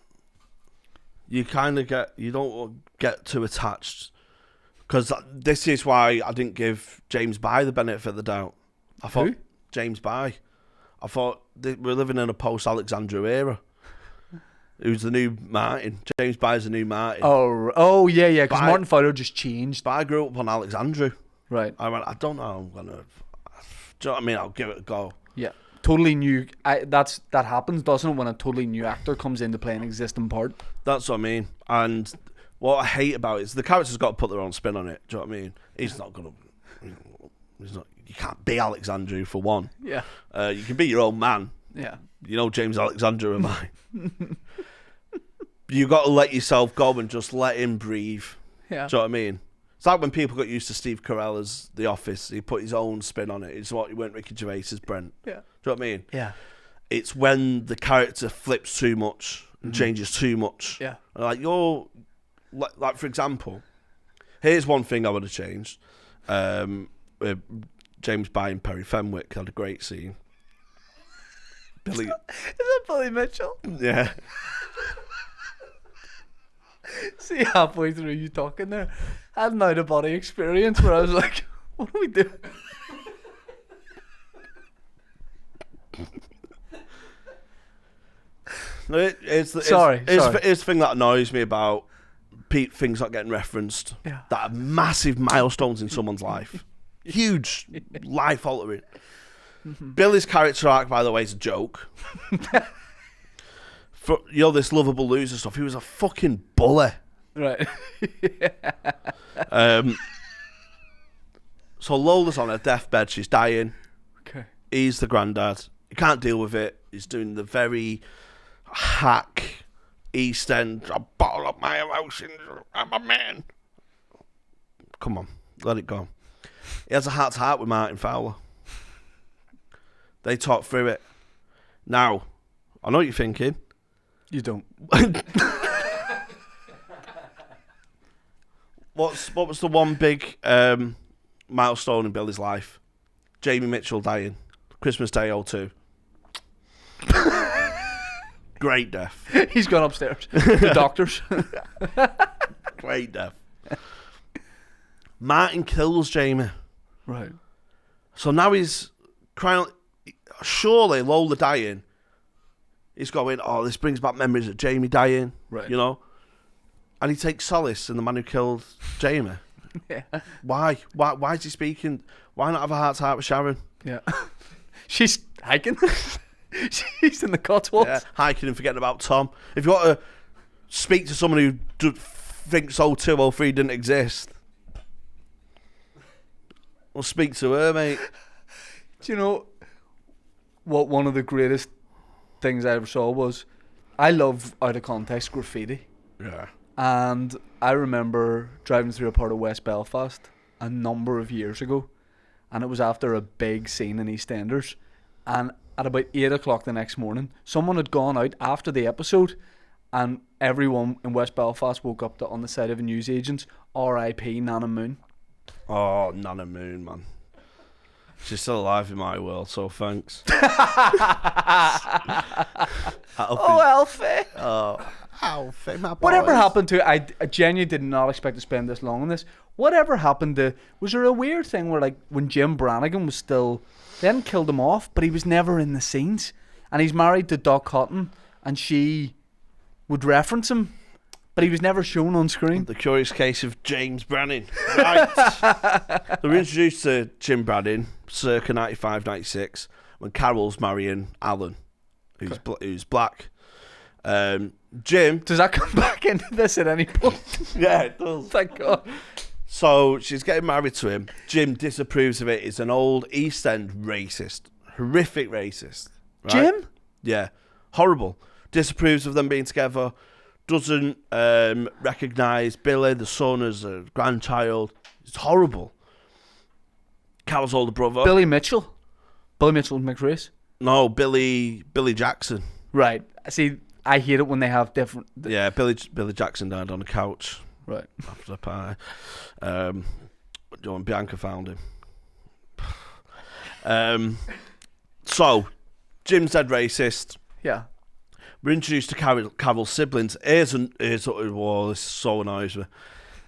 you don't get too attached. Because this is why I didn't give James By the benefit of the doubt. I thought, Who? James By. I thought we're living in a post-Alexandru era. Who's the new Martin? James By's the new Martin. Oh yeah, because By- Martin Fowler just changed. But I grew up on Alexandru. Right. I went, I don't know how I'm going to... Do you know what I mean? I'll give it a go. Yeah. Totally new. That happens, doesn't it, when a totally new actor comes in to play an existing part? That's what I mean. And what I hate about it is the character's got to put their own spin on it. Do you know what I mean? He's not going to... He's not. You can't be Alexandru, for one. Yeah. You can be your own man. Yeah. You know James Alexander am I. You got to let yourself go and just let him breathe. Yeah. Do you know what I mean? It's like when people got used to Steve Carell as The Office. He put his own spin on it. It's what he went Ricky Gervais as Brent. Yeah. Do you know what I mean? Yeah. It's when the character flips too much and changes too much. Yeah. Like you're, like for example, here's one thing I would have changed. With James By and Perry Fenwick had a great scene. Billy, Is that Billy Mitchell? yeah. See, halfway through you talking there, I had an out of body experience where I was like, what do we do? It's Sorry. the thing that annoys me about things not getting referenced. Yeah. That are massive milestones in someone's life. Huge, life altering. Billy's character arc, by the way, is a joke. For this lovable loser stuff, he was a fucking bully. Right. So Lola's on her deathbed, she's dying. Okay. He's the granddad. He can't deal with it. He's doing the very hack East End. I bottle up my emotions. I'm a man. Come on, let it go. He has a heart-to-heart with Martin Fowler. They talk through it. Now, I know what you're thinking. You don't. What was the one big milestone in Billy's life? Jamie Mitchell dying. Christmas Day 02. Great death. He's gone upstairs. The doctors. Great death. Martin kills Jamie. Right. So now he's crying. Surely Lola dying. He's going, oh, this brings back memories of Jamie dying. Right. You know? And he takes solace in the man who killed Jamie. Yeah. Why? Why is he speaking? Why not have a heart-to-heart with Sharon? Yeah. She's hiking. She's in the Cotswolds. Yeah, hiking and forgetting about Tom. If you want to speak to someone who thinks 02, 03 didn't exist, well, speak to her, mate. Do you know what one of the greatest things I ever saw was? I love out of context graffiti. Yeah. And I remember driving through a part of West Belfast a number of years ago, and it was after a big scene in EastEnders, and at about 8 o'clock the next morning, someone had gone out after the episode, and everyone in West Belfast woke up on the side of a newsagent's R.I.P. Nana Moon. Oh, Nana Moon, man. She's still alive in my world, so thanks. Oh, Alfie. Oh, Wow, famous Whatever boys. happened to? I genuinely did not expect to spend this long on this. Whatever happened to? Was there a weird thing where like when Jim Brannigan was still, they hadn't killed him off, but he was never in the scenes, and he's married to Doc Hutton, and she would reference him, but he was never shown on screen. The curious case of James Brannigan. Right. They were introduced to Jim Brannigan circa 95, 96 when Carol's marrying Alan, who's black. Jim. Does that come back into this at any point? Yeah, it does. Thank God. So she's getting married to him. Jim disapproves of it. He's an old East End racist. Horrific racist. Right? Jim? Yeah. Horrible. Disapproves of them being together. Doesn't recognise Billy, the son, as a grandchild. It's horrible. Carol's older brother. Billy Mitchell. Billy Mitchell and McRace. No, Billy Jackson. Right. See, I hate it when they have different. Yeah, Billy Jackson died on a couch Right. after the party. When Bianca found him. So, Jim's dead racist. Yeah. We're introduced to Carol's siblings. Here's what this so annoys me.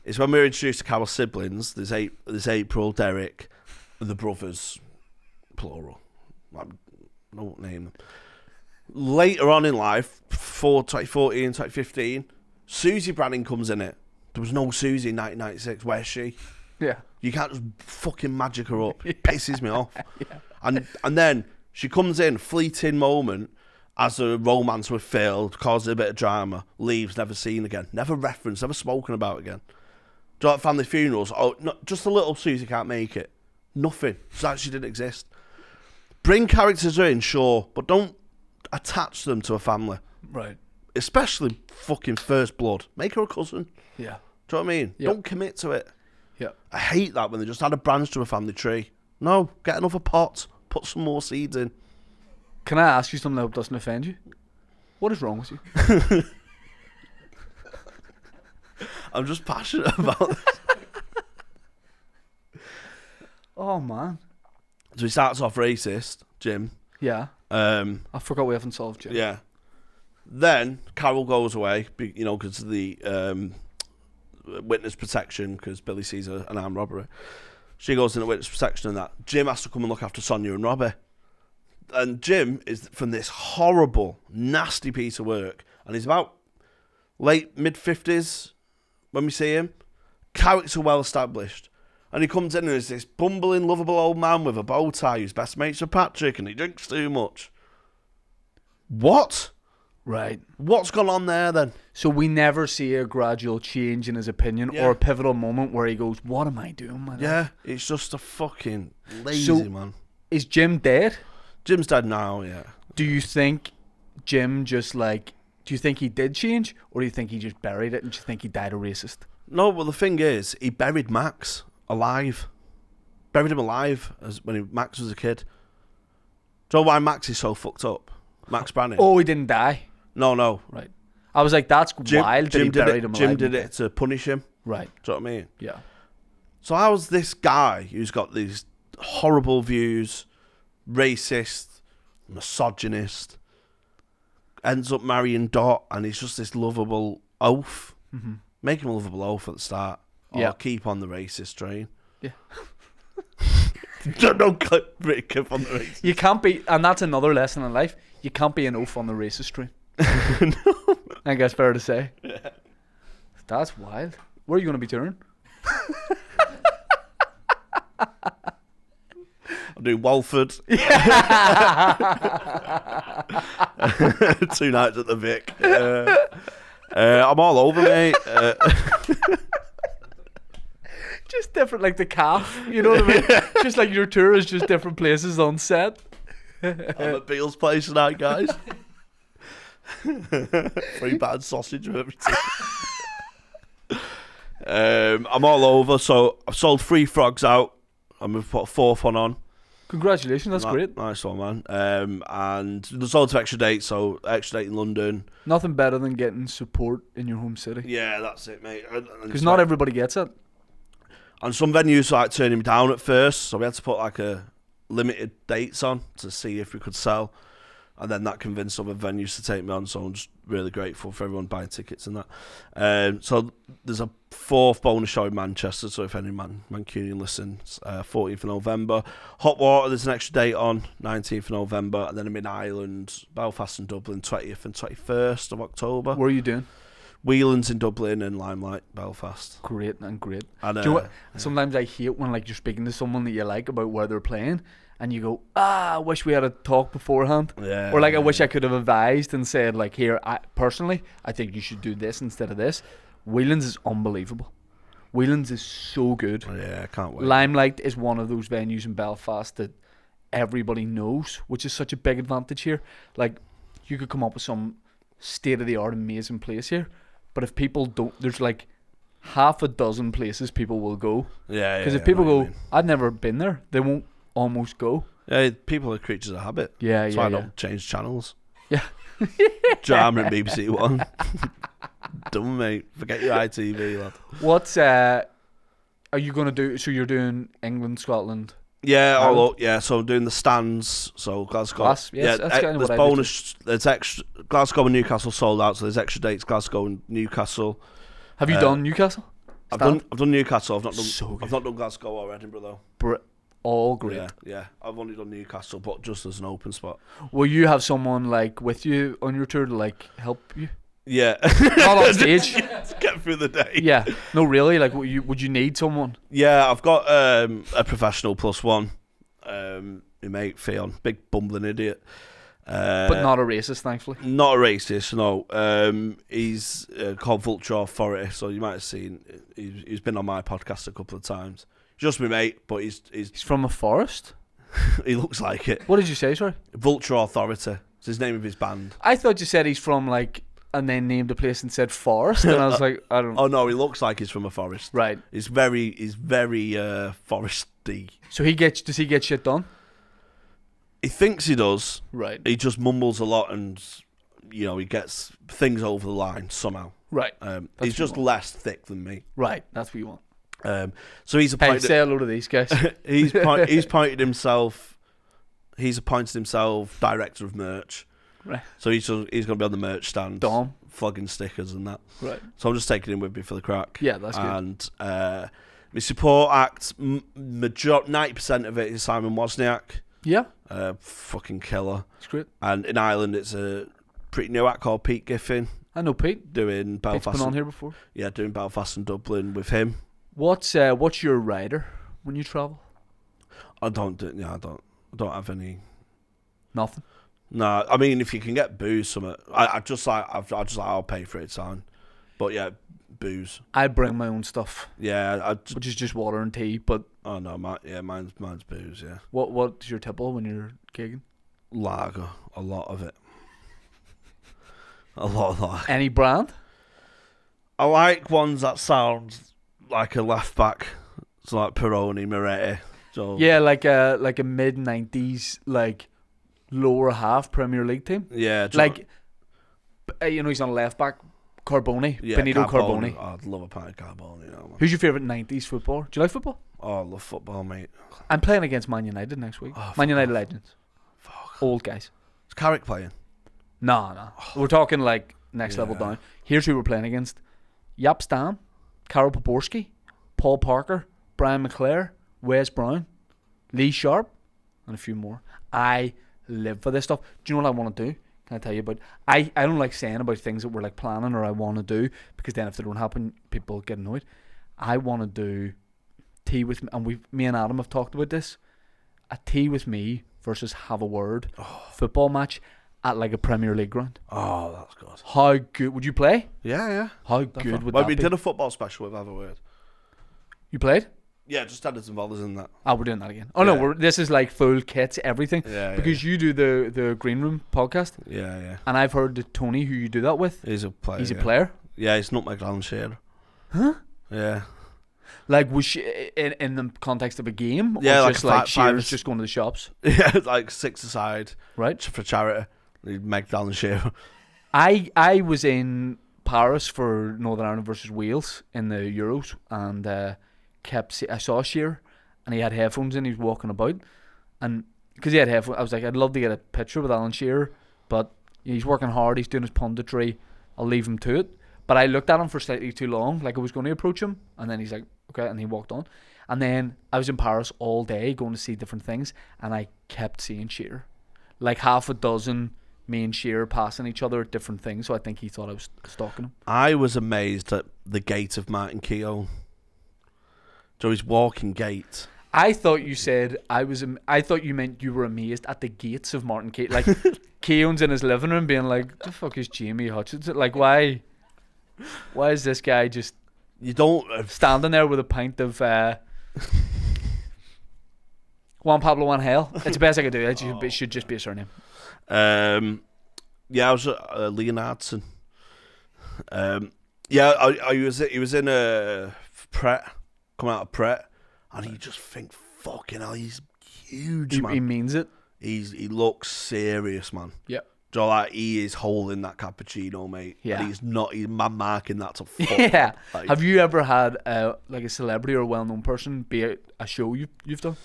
It's when we're introduced to Carol's siblings. There's April, Derek, and the brothers, plural. I don't name them. Later on in life, 2014, 2015, Susie Brannigan comes in it. There was no Susie in 1996. Where's she? Yeah. You can't just fucking magic her up. It pisses me off. Yeah. And then she comes in, fleeting moment, as a romance with Phil, causes a bit of drama, leaves, never seen again. Never referenced, never spoken about again. Do you like family funerals? Oh, no, just a little Susie can't make it. Nothing. She actually didn't exist. Bring characters in, sure, but don't attach them to a family. Right. Especially fucking First Blood. Make her a cousin. Yeah. Do you know what I mean? Yep. Don't commit to it. Yeah. I hate that when they just add a branch to a family tree. No, get another pot. Put some more seeds in. Can I ask you something that doesn't offend you? What is wrong with you? I'm just passionate about this. Oh, man. So he starts off racist, Jim. Yeah. I forgot we haven't solved Jim. Yeah. Then Carol goes away, because of the witness protection, because Billy sees an armed robbery. She goes into witness protection and that. Jim has to come and look after Sonia and Robbie. And Jim is from this horrible, nasty piece of work. And he's about mid-50s when we see him. Character well established. And he comes in and is this bumbling, lovable old man with a bow tie who's best mates with Patrick and he drinks too much. What? Right. What's gone on there then? So we never see a gradual change in his opinion or a pivotal moment where he goes, what am I doing, man? Yeah, it's just a fucking lazy man. Is Jim dead? Jim's dead now, yeah. Do you think Jim do you think he did change? Or do you think he just buried it and do you think he died a racist? No, well, the thing is, he buried Max alive. Buried him alive when Max was a kid. Do you know why Max is so fucked up? Max Brannigan. Oh, he didn't die? No. Right. I was like, that's wild that he buried him alive. Jim did it to punish him. Right. Do you know what I mean? Yeah. So how's this guy who's got these horrible views, racist, misogynist, ends up marrying Dot and he's just this lovable oaf? Mm-hmm. Make him a lovable oaf at the start. Or keep on the racist train. Yeah. Don't keep on the racist. You can't be, and that's another lesson in life, you can't be an oaf on the racist train. No. I think that's fair to say. Yeah. That's wild. Where are you going to be touring? I'll do Walford. 2 nights at the Vic. I'm all over, mate. Just different, like the calf. You know what I mean? Just like your tour is just different places on set. I'm at Beale's place tonight, guys. Free bad sausage with everything. I'm all over, so I've sold 3 frogs out. I'm going to put a 4th one on. Congratulations, that's great. Nice one, man. And there's loads of extra dates, so extra date in London. Nothing better than getting support in your home city. Yeah, that's it, mate. Because not everybody gets it. And some venues were like turning me down at first, so we had to put like a limited dates on to see if we could sell. and then that convinced other venues to take me on. So I'm just really grateful for everyone buying tickets and that. So there's a 4th bonus show in Manchester. So if any Mancunian listens, 14th of November. Hot Water, there's an extra date on 19th of November, and then I'm in Ireland, Belfast and Dublin, 20th and 21st of October. What are you doing? Whelan's in Dublin and Limelight, Belfast. Great. And Do you know what? Sometimes I hate when like you're speaking to someone that you like about where they're playing, and you go, I wish we had a talk beforehand. Yeah. Or like, I wish I could have advised and said, like, here, I think you should do this instead of this. Whelan's is unbelievable. Whelan's is so good. Yeah, I can't wait. Limelight is one of those venues in Belfast that everybody knows, which is such a big advantage here. Like, you could come up with some state-of-the-art amazing place here, but if people don't, there's like half a dozen places people will go. Yeah, Because if people go, I've never been there, they won't almost go. Yeah, people are creatures of habit. Yeah, That's why I don't change channels. Yeah. Drama at BBC One. Dumb, mate. Forget your ITV, lad. What's are you gonna do? So you're doing England, Scotland. Yeah, Ireland? all up, yeah. So I'm doing the stands. So Glasgow. Yes, yeah, that's kind of there's what I do bonus. There's extra. Glasgow and Newcastle sold out, so there's extra dates. Glasgow and Newcastle. Have you done Newcastle? I've done Newcastle. I've not done. So I've not done Glasgow or Edinburgh though. All great. Yeah. I've only done Newcastle, but just as an open spot. Will you have someone like with you on your tour to like help you? Yeah. Not on stage. Just get through the day. Yeah. No, really. Like, would you need someone? Yeah, I've got a professional plus one. My mate Theon, big bumbling idiot. But not a racist, thankfully. Not a racist, no. He's called Vulture Authority, so you might have seen. He's been on my podcast a couple of times. Just my mate, but he's from a forest. he looks like it. What did you say, sorry? Vulture Authority. It's his name of his band. I thought you said he's from like, and then named a place and said forest, and I was like, I don't. Oh no, he looks like he's from a forest. Right. He's very foresty. So does he get shit done? He thinks he does. Right. He just mumbles a lot, and he gets things over the line somehow. Right. He's just less thick than me. Right. That's what you want. So he's appointed. Hey, say hello to these guys. he's appointed himself. He's appointed himself director of merch. Right. So he's going to be on the merch stand, Dom, flogging stickers and that. Right. So I'm just taking him with me for the crack. Yeah, that's good. And my support act, 90% of it is Simon Wozniak. Yeah. Fucking killer. It's great. And in Ireland, it's a pretty new act called Pete Giffin. I know Pete. Doing Belfast. Pete's been on here before. Yeah, doing Belfast and Dublin with him. What's your rider when you travel? I don't have any. Nothing. No, I mean if you can get booze, I'll pay for it, son. But yeah, booze. I bring my own stuff. Yeah, which is just water and tea. But oh no, mine's booze. Yeah. What's your tipple when you're gigging? Lager, a lot of it. A lot of lager. Any brand? I like ones that sound like a left back, so like Peroni, Moretti. So yeah, like a mid '90s like lower half Premier League team. Yeah, like he's on left back. Carboni, yeah, Benito Carboni. Oh, I'd love a pint of Carboni. Who's your favourite '90s footballer? Do you like football? Oh, I love football, mate. I'm playing against Man United next week. Man United legends. Fuck. Old guys. Is Carrick playing? No. We're talking like next level down. Here's who we're playing against: Jaap Stam, Karel Poborski, Paul Parker, Brian McClare, Wes Brown, Lee Sharp, and a few more. I live for this stuff. Do you know what I want to do? Can I tell you about? I don't like saying about things that we're like planning or I want to do, because then if they don't happen, people get annoyed. I want to do tea with me, and me and Adam have talked about this. A tea with me versus have a word football match at like a Premier League ground. Oh, that's good. How good would you play? Yeah. How good would that be? We did a football special with Have a Word. You played? Yeah, just added some volleys in that. Oh, we're doing that again. Oh no, this is like full kits, everything. Yeah. Because you do the Green Room podcast. Yeah. And I've heard that Tony, who you do that with, He's a player. He's a player. Yeah, he's not my grandshare. Huh? Yeah. Like, was she in the context of a game? Or Yeah, like just five, shares, just going to the shops? Yeah, like 6 aside. Right. For charity. Meg Dallenshire. I was in Paris for Northern Ireland versus Wales in the Euros, and I saw Shearer, and he had headphones in. He was walking about, and because he had headphones, I was like, I'd love to get a picture with Alan Shearer but he's working hard. He's doing his punditry. I'll leave him to it. But I looked at him for slightly too long, like I was going to approach him, and then he's like, okay, and he walked on. And then I was in Paris all day going to see different things, and I kept seeing Shearer. Like half a dozen, me and Shearer passing each other at different things, so I think he thought I was stalking him. I was amazed at the gait of Martin Keown. So his walking gait. I thought you said I thought you meant you were amazed at the gates of Martin Keown. Like Keown's in his living room being like, the fuck is Jamie Hutchinson? Like why is this guy just standing there with a pint of Juan Pablo Angel? It's the best I could do. It should just be a surname. Yeah, I was Leonardson. He was in a Pret, coming out of Pret, and you just think, fucking hell, he's huge, man. He means it. He looks serious, man. Yeah. So like he is holding that cappuccino, mate. Yeah. And he's marking that to fuck. Yeah. Like, have you ever had like a celebrity or a well-known person be a show you've done?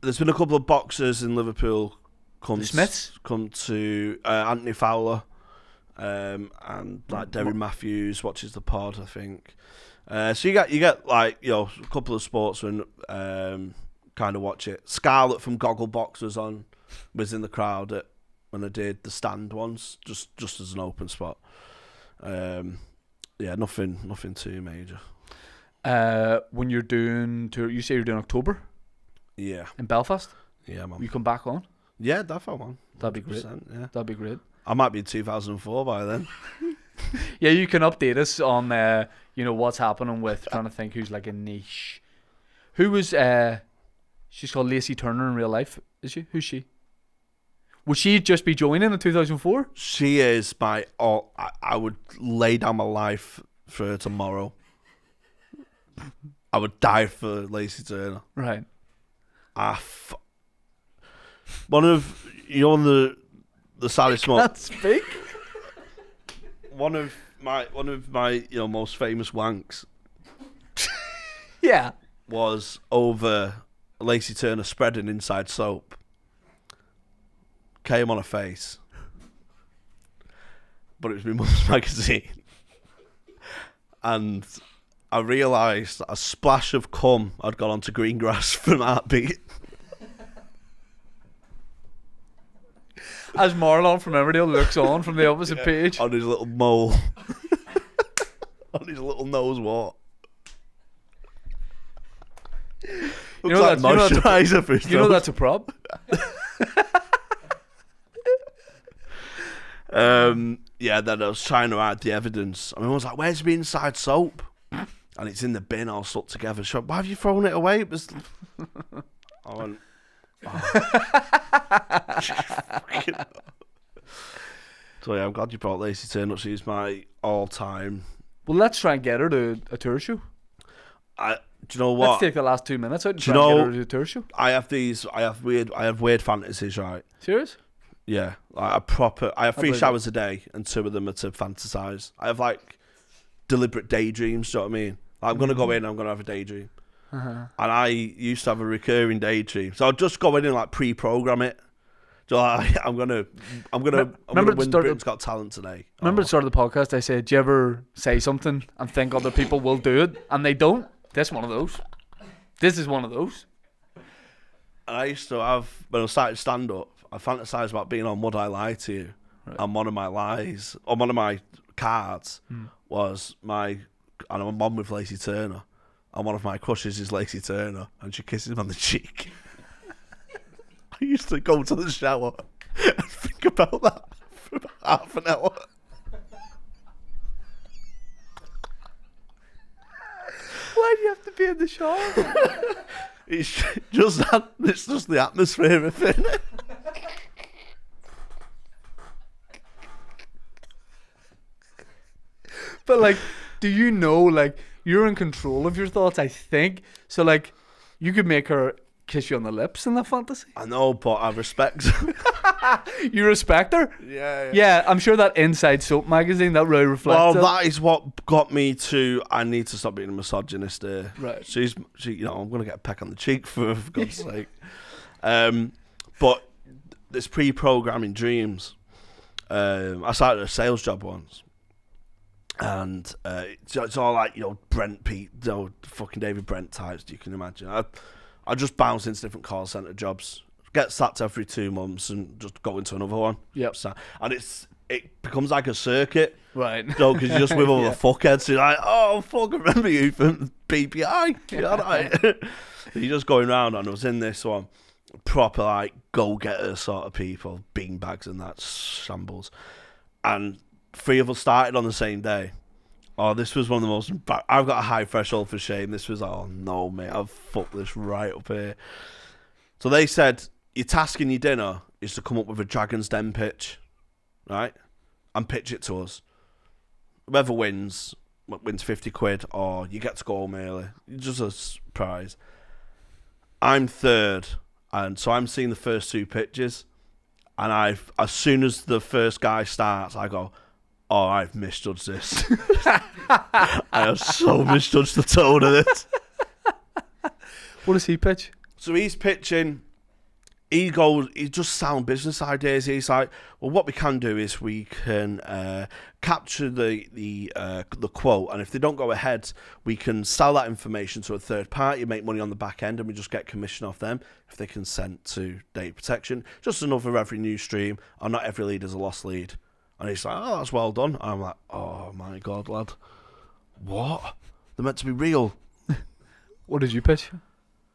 There's been a couple of boxers in Liverpool come to Anthony Fowler, and like Derry Matthews watches the pod, I think. So you get like, you know, a couple of sportsmen kind of watch it. Scarlett from Gogglebox was in the crowd when I did the stand once, just as an open spot. Yeah, nothing too major. When you're doing tour, you say you're doing October? Yeah. In Belfast? Yeah, man. You come back on? Yeah, definitely, man. That'd be great. Yeah. That'd be great. I might be in 2004 by then. Yeah, you can update us on what's happening with trying to think who's like a niche. Who was she's called Lacey Turner in real life, is she? Who's she? Would she just be joining in 2004? She is my all. I would lay down my life for her tomorrow. I would die for Lacey Turner. Right. One of the saddest moments. That's big. One of my most famous wanks. Yeah. Was over Lacey Turner spreading inside soap. Came on her face, but it was my mum's magazine, and I realised a splash of cum had gone onto green grass from Heartbeat. As Marlon from Emmerdale looks on from the opposite page. On his little mole. On his little nose wart. Looks like moisturiser for his nose. That's a prop? Yeah, then I was trying to hide the evidence. I mean, I was like, where's the inside soap? And it's in the bin all stuck together. So, why have you thrown it away? It was... I went... So yeah, I'm glad you brought Lacey Turner up. She's my all-time... Well, let's try and get her to a tour show. Do you know what? Let's take the last 2 minutes out and try and get her to a tour show. I have weird fantasies, right? Serious? Yeah, like I have 3 showers a day, and 2 of them are to fantasize. I have like deliberate daydreams. Do you know what I mean? Like, I'm gonna go in, I'm gonna have a daydream, and I used to have a recurring daydream. So I'd just go in and like pre-program it. So I'm gonna win Britain's Got Talent today. Remember at the start of the podcast, I said, "Do you ever say something and think other people will do it, and they don't?" This is one of those. This is one of those. And I used to have, when I started stand-up, I fantasised about being on Would I Lie to You? Right. And one of my lies, or one of my cards, was and I'm on with Lacey Turner, and one of my crushes is Lacey Turner, and she kisses him on the cheek. I used to go to the shower and think about that for about half an hour. Why do you have to be in the shower? It's just the atmosphere of it. But like, do you know, like, you're in control of your thoughts, I think. So like, you could make her kiss you on the lips in that fantasy. I know, but I respect her. You respect her? Yeah. Yeah, I'm sure that Inside Soap magazine, that really reflects Well, that is what got me to, I need to stop being a misogynist here. Right. She, I'm going to get a peck on the cheek for God's sake. But this pre-programming dreams, I started a sales job once. And it's all like, Brent Pete, fucking David Brent types, you can imagine. I just bounce into different call centre jobs, get sacked every 2 months and just go into another one. Yep. And it becomes like a circuit. Right. Because you're just with all the fuckheads. So you're like, oh, fuck, I remember you from BPI. You're just going round, and I was in this one. Proper, like, go-getter sort of people, beanbags and that, shambles. And 3 of us started on the same day. Oh, this was one of the most... I've got a high threshold for shame. This was, oh, no, mate, I've fucked this right up here. So they said, your task in your dinner is to come up with a Dragon's Den pitch, right? And pitch it to us. Whoever wins 50 quid, or you get to go home early. Just a prize. I'm third, and so I'm seeing the first 2 pitches, and as soon as the first guy starts, I go, oh, I've misjudged this. I have so misjudged the tone of it. What does he pitch? So he's pitching, he just sound business ideas. He's like, well, what we can do is we can capture the quote, and if they don't go ahead, we can sell that information to a third party, make money on the back end, and we just get commission off them if they consent to data protection. Just another revenue stream, and not every lead is a lost lead. And he's like, oh, that's well done. And I'm like, oh my God, lad. What? They're meant to be real. What did you pitch?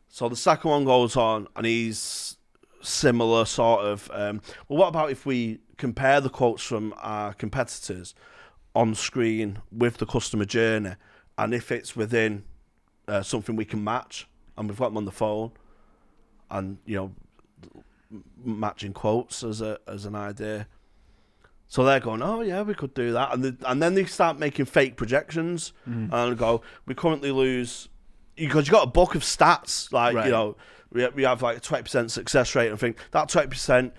So the second one goes on, and he's similar sort of, well, what about if we compare the quotes from our competitors on screen with the customer journey, and if it's within something we can match, and we've got them on the phone, and, matching quotes as an idea. So they're going, oh yeah, we could do that, and then they start making fake projections, and go, we currently lose, because you got a book of stats, like right. We have like a 20% success rate, and I think that 20%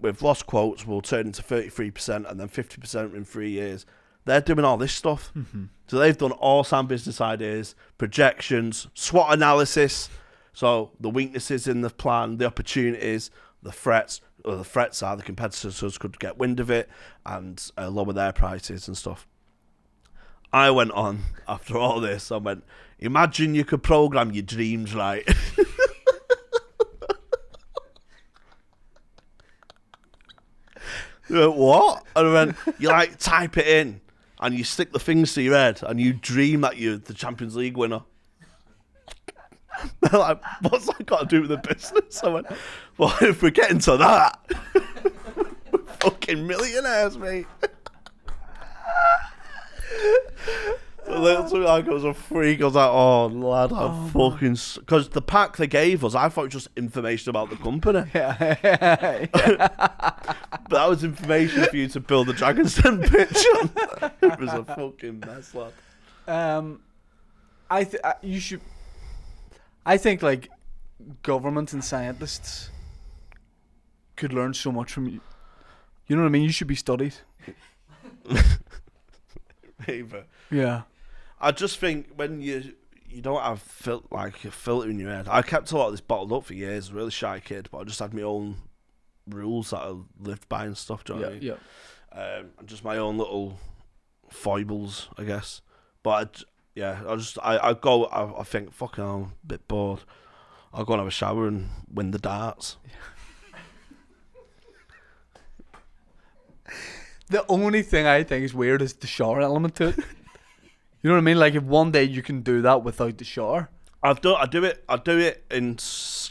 with lost quotes will turn into 33%, and then 50% in 3 years. They're doing all this stuff, so they've done all sound business ideas, projections, SWOT analysis. So the weaknesses in the plan, the opportunities, the threats. Well, the threats are the competitors could get wind of it and lower their prices and stuff. I went on after all this. I went, imagine you could program your dreams right. What? And I went, you like type it in and you stick the things to your head and you dream that you're the Champions League winner. They're like, what's that got to do with the business? I went, well, if we get into that, we're fucking millionaires, mate. So literally, like, I was a freak. I was like, oh, lad, I'm fucking... Because the pack they gave us, I thought it was just information about the company. Yeah. But that was information for you to build a Dragon's Den pitch on. It was a fucking mess, lad. You should... I think, like, government and scientists could learn so much from you. You know what I mean? You should be studied. Maybe. Yeah. I just think when you don't have a filter in your head. I kept a lot of this bottled up for years. I was a really shy kid, but I just had my own rules that I lived by and stuff. Do you know what I mean? Yeah. And just my own little foibles, I guess. But I think, fucking hell, I'm a bit bored. I'll go and have a shower and win the darts. The only thing I think is weird is the shower element to it. You know what I mean? Like, if one day you can do that without the shower. I do it in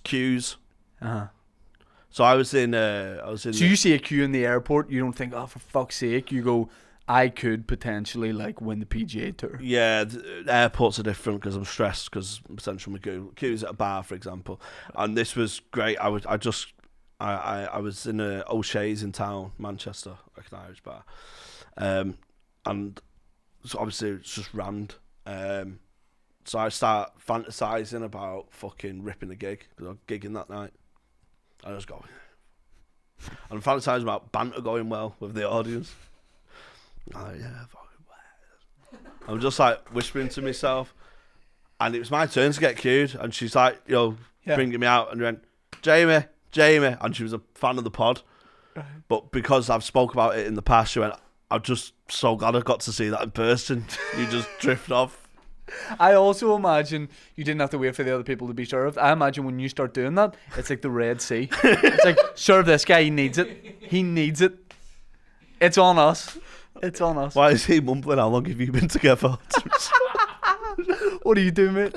queues. So I was in. So you see a queue in the airport, you don't think, oh, for fuck's sake. You go, I could potentially like win the PGA Tour. Yeah, the airports are different because I'm stressed because potential Magoo queues at a bar, for example. And this was great. I was in O'Shea's in town, Manchester, like an Irish bar, and so obviously it's just rammed. So I start fantasizing about fucking ripping a gig because I was gigging that night. I just go, and I'm fantasizing about banter going well with the audience. Oh yeah, fucking. I'm just like whispering to myself, and it was my turn to get queued, and she's like, bringing me out, and went, Jamie, and she was a fan of the pod, But because I've spoke about it in the past, she went, I'm just so glad I got to see that in person. You just drift off. I also imagine you didn't have to wait for the other people to be served. I imagine when you start doing that, it's like the Red Sea. It's like, serve this guy, he needs it. He needs it. It's on us. It's on us. Why is he mumbling? How long have you been together? What are you doing, mate?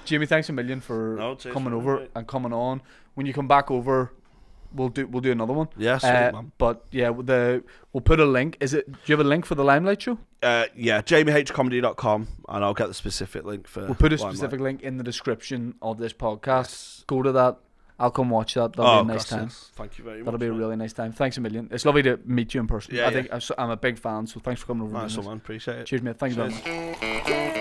Jamie, thanks a million for coming over and coming on. When you come back over, we'll do another one. Yeah, sweet, man. But yeah, we'll put a link. Do you have a link for the Limelight show? Yeah, jamiehcomedy.com, and I'll get the specific link for. We'll put a specific link in the description of this podcast. Yes. Go to that. I'll come watch that. That'll be a nice time. Yes. Thank you very much. That'll be a really nice time. Thanks a million. It's lovely to meet you in person. Yeah, I think I'm a big fan, so thanks for coming over. Nice one, man. Appreciate it. Cheers, mate. Thank you very much.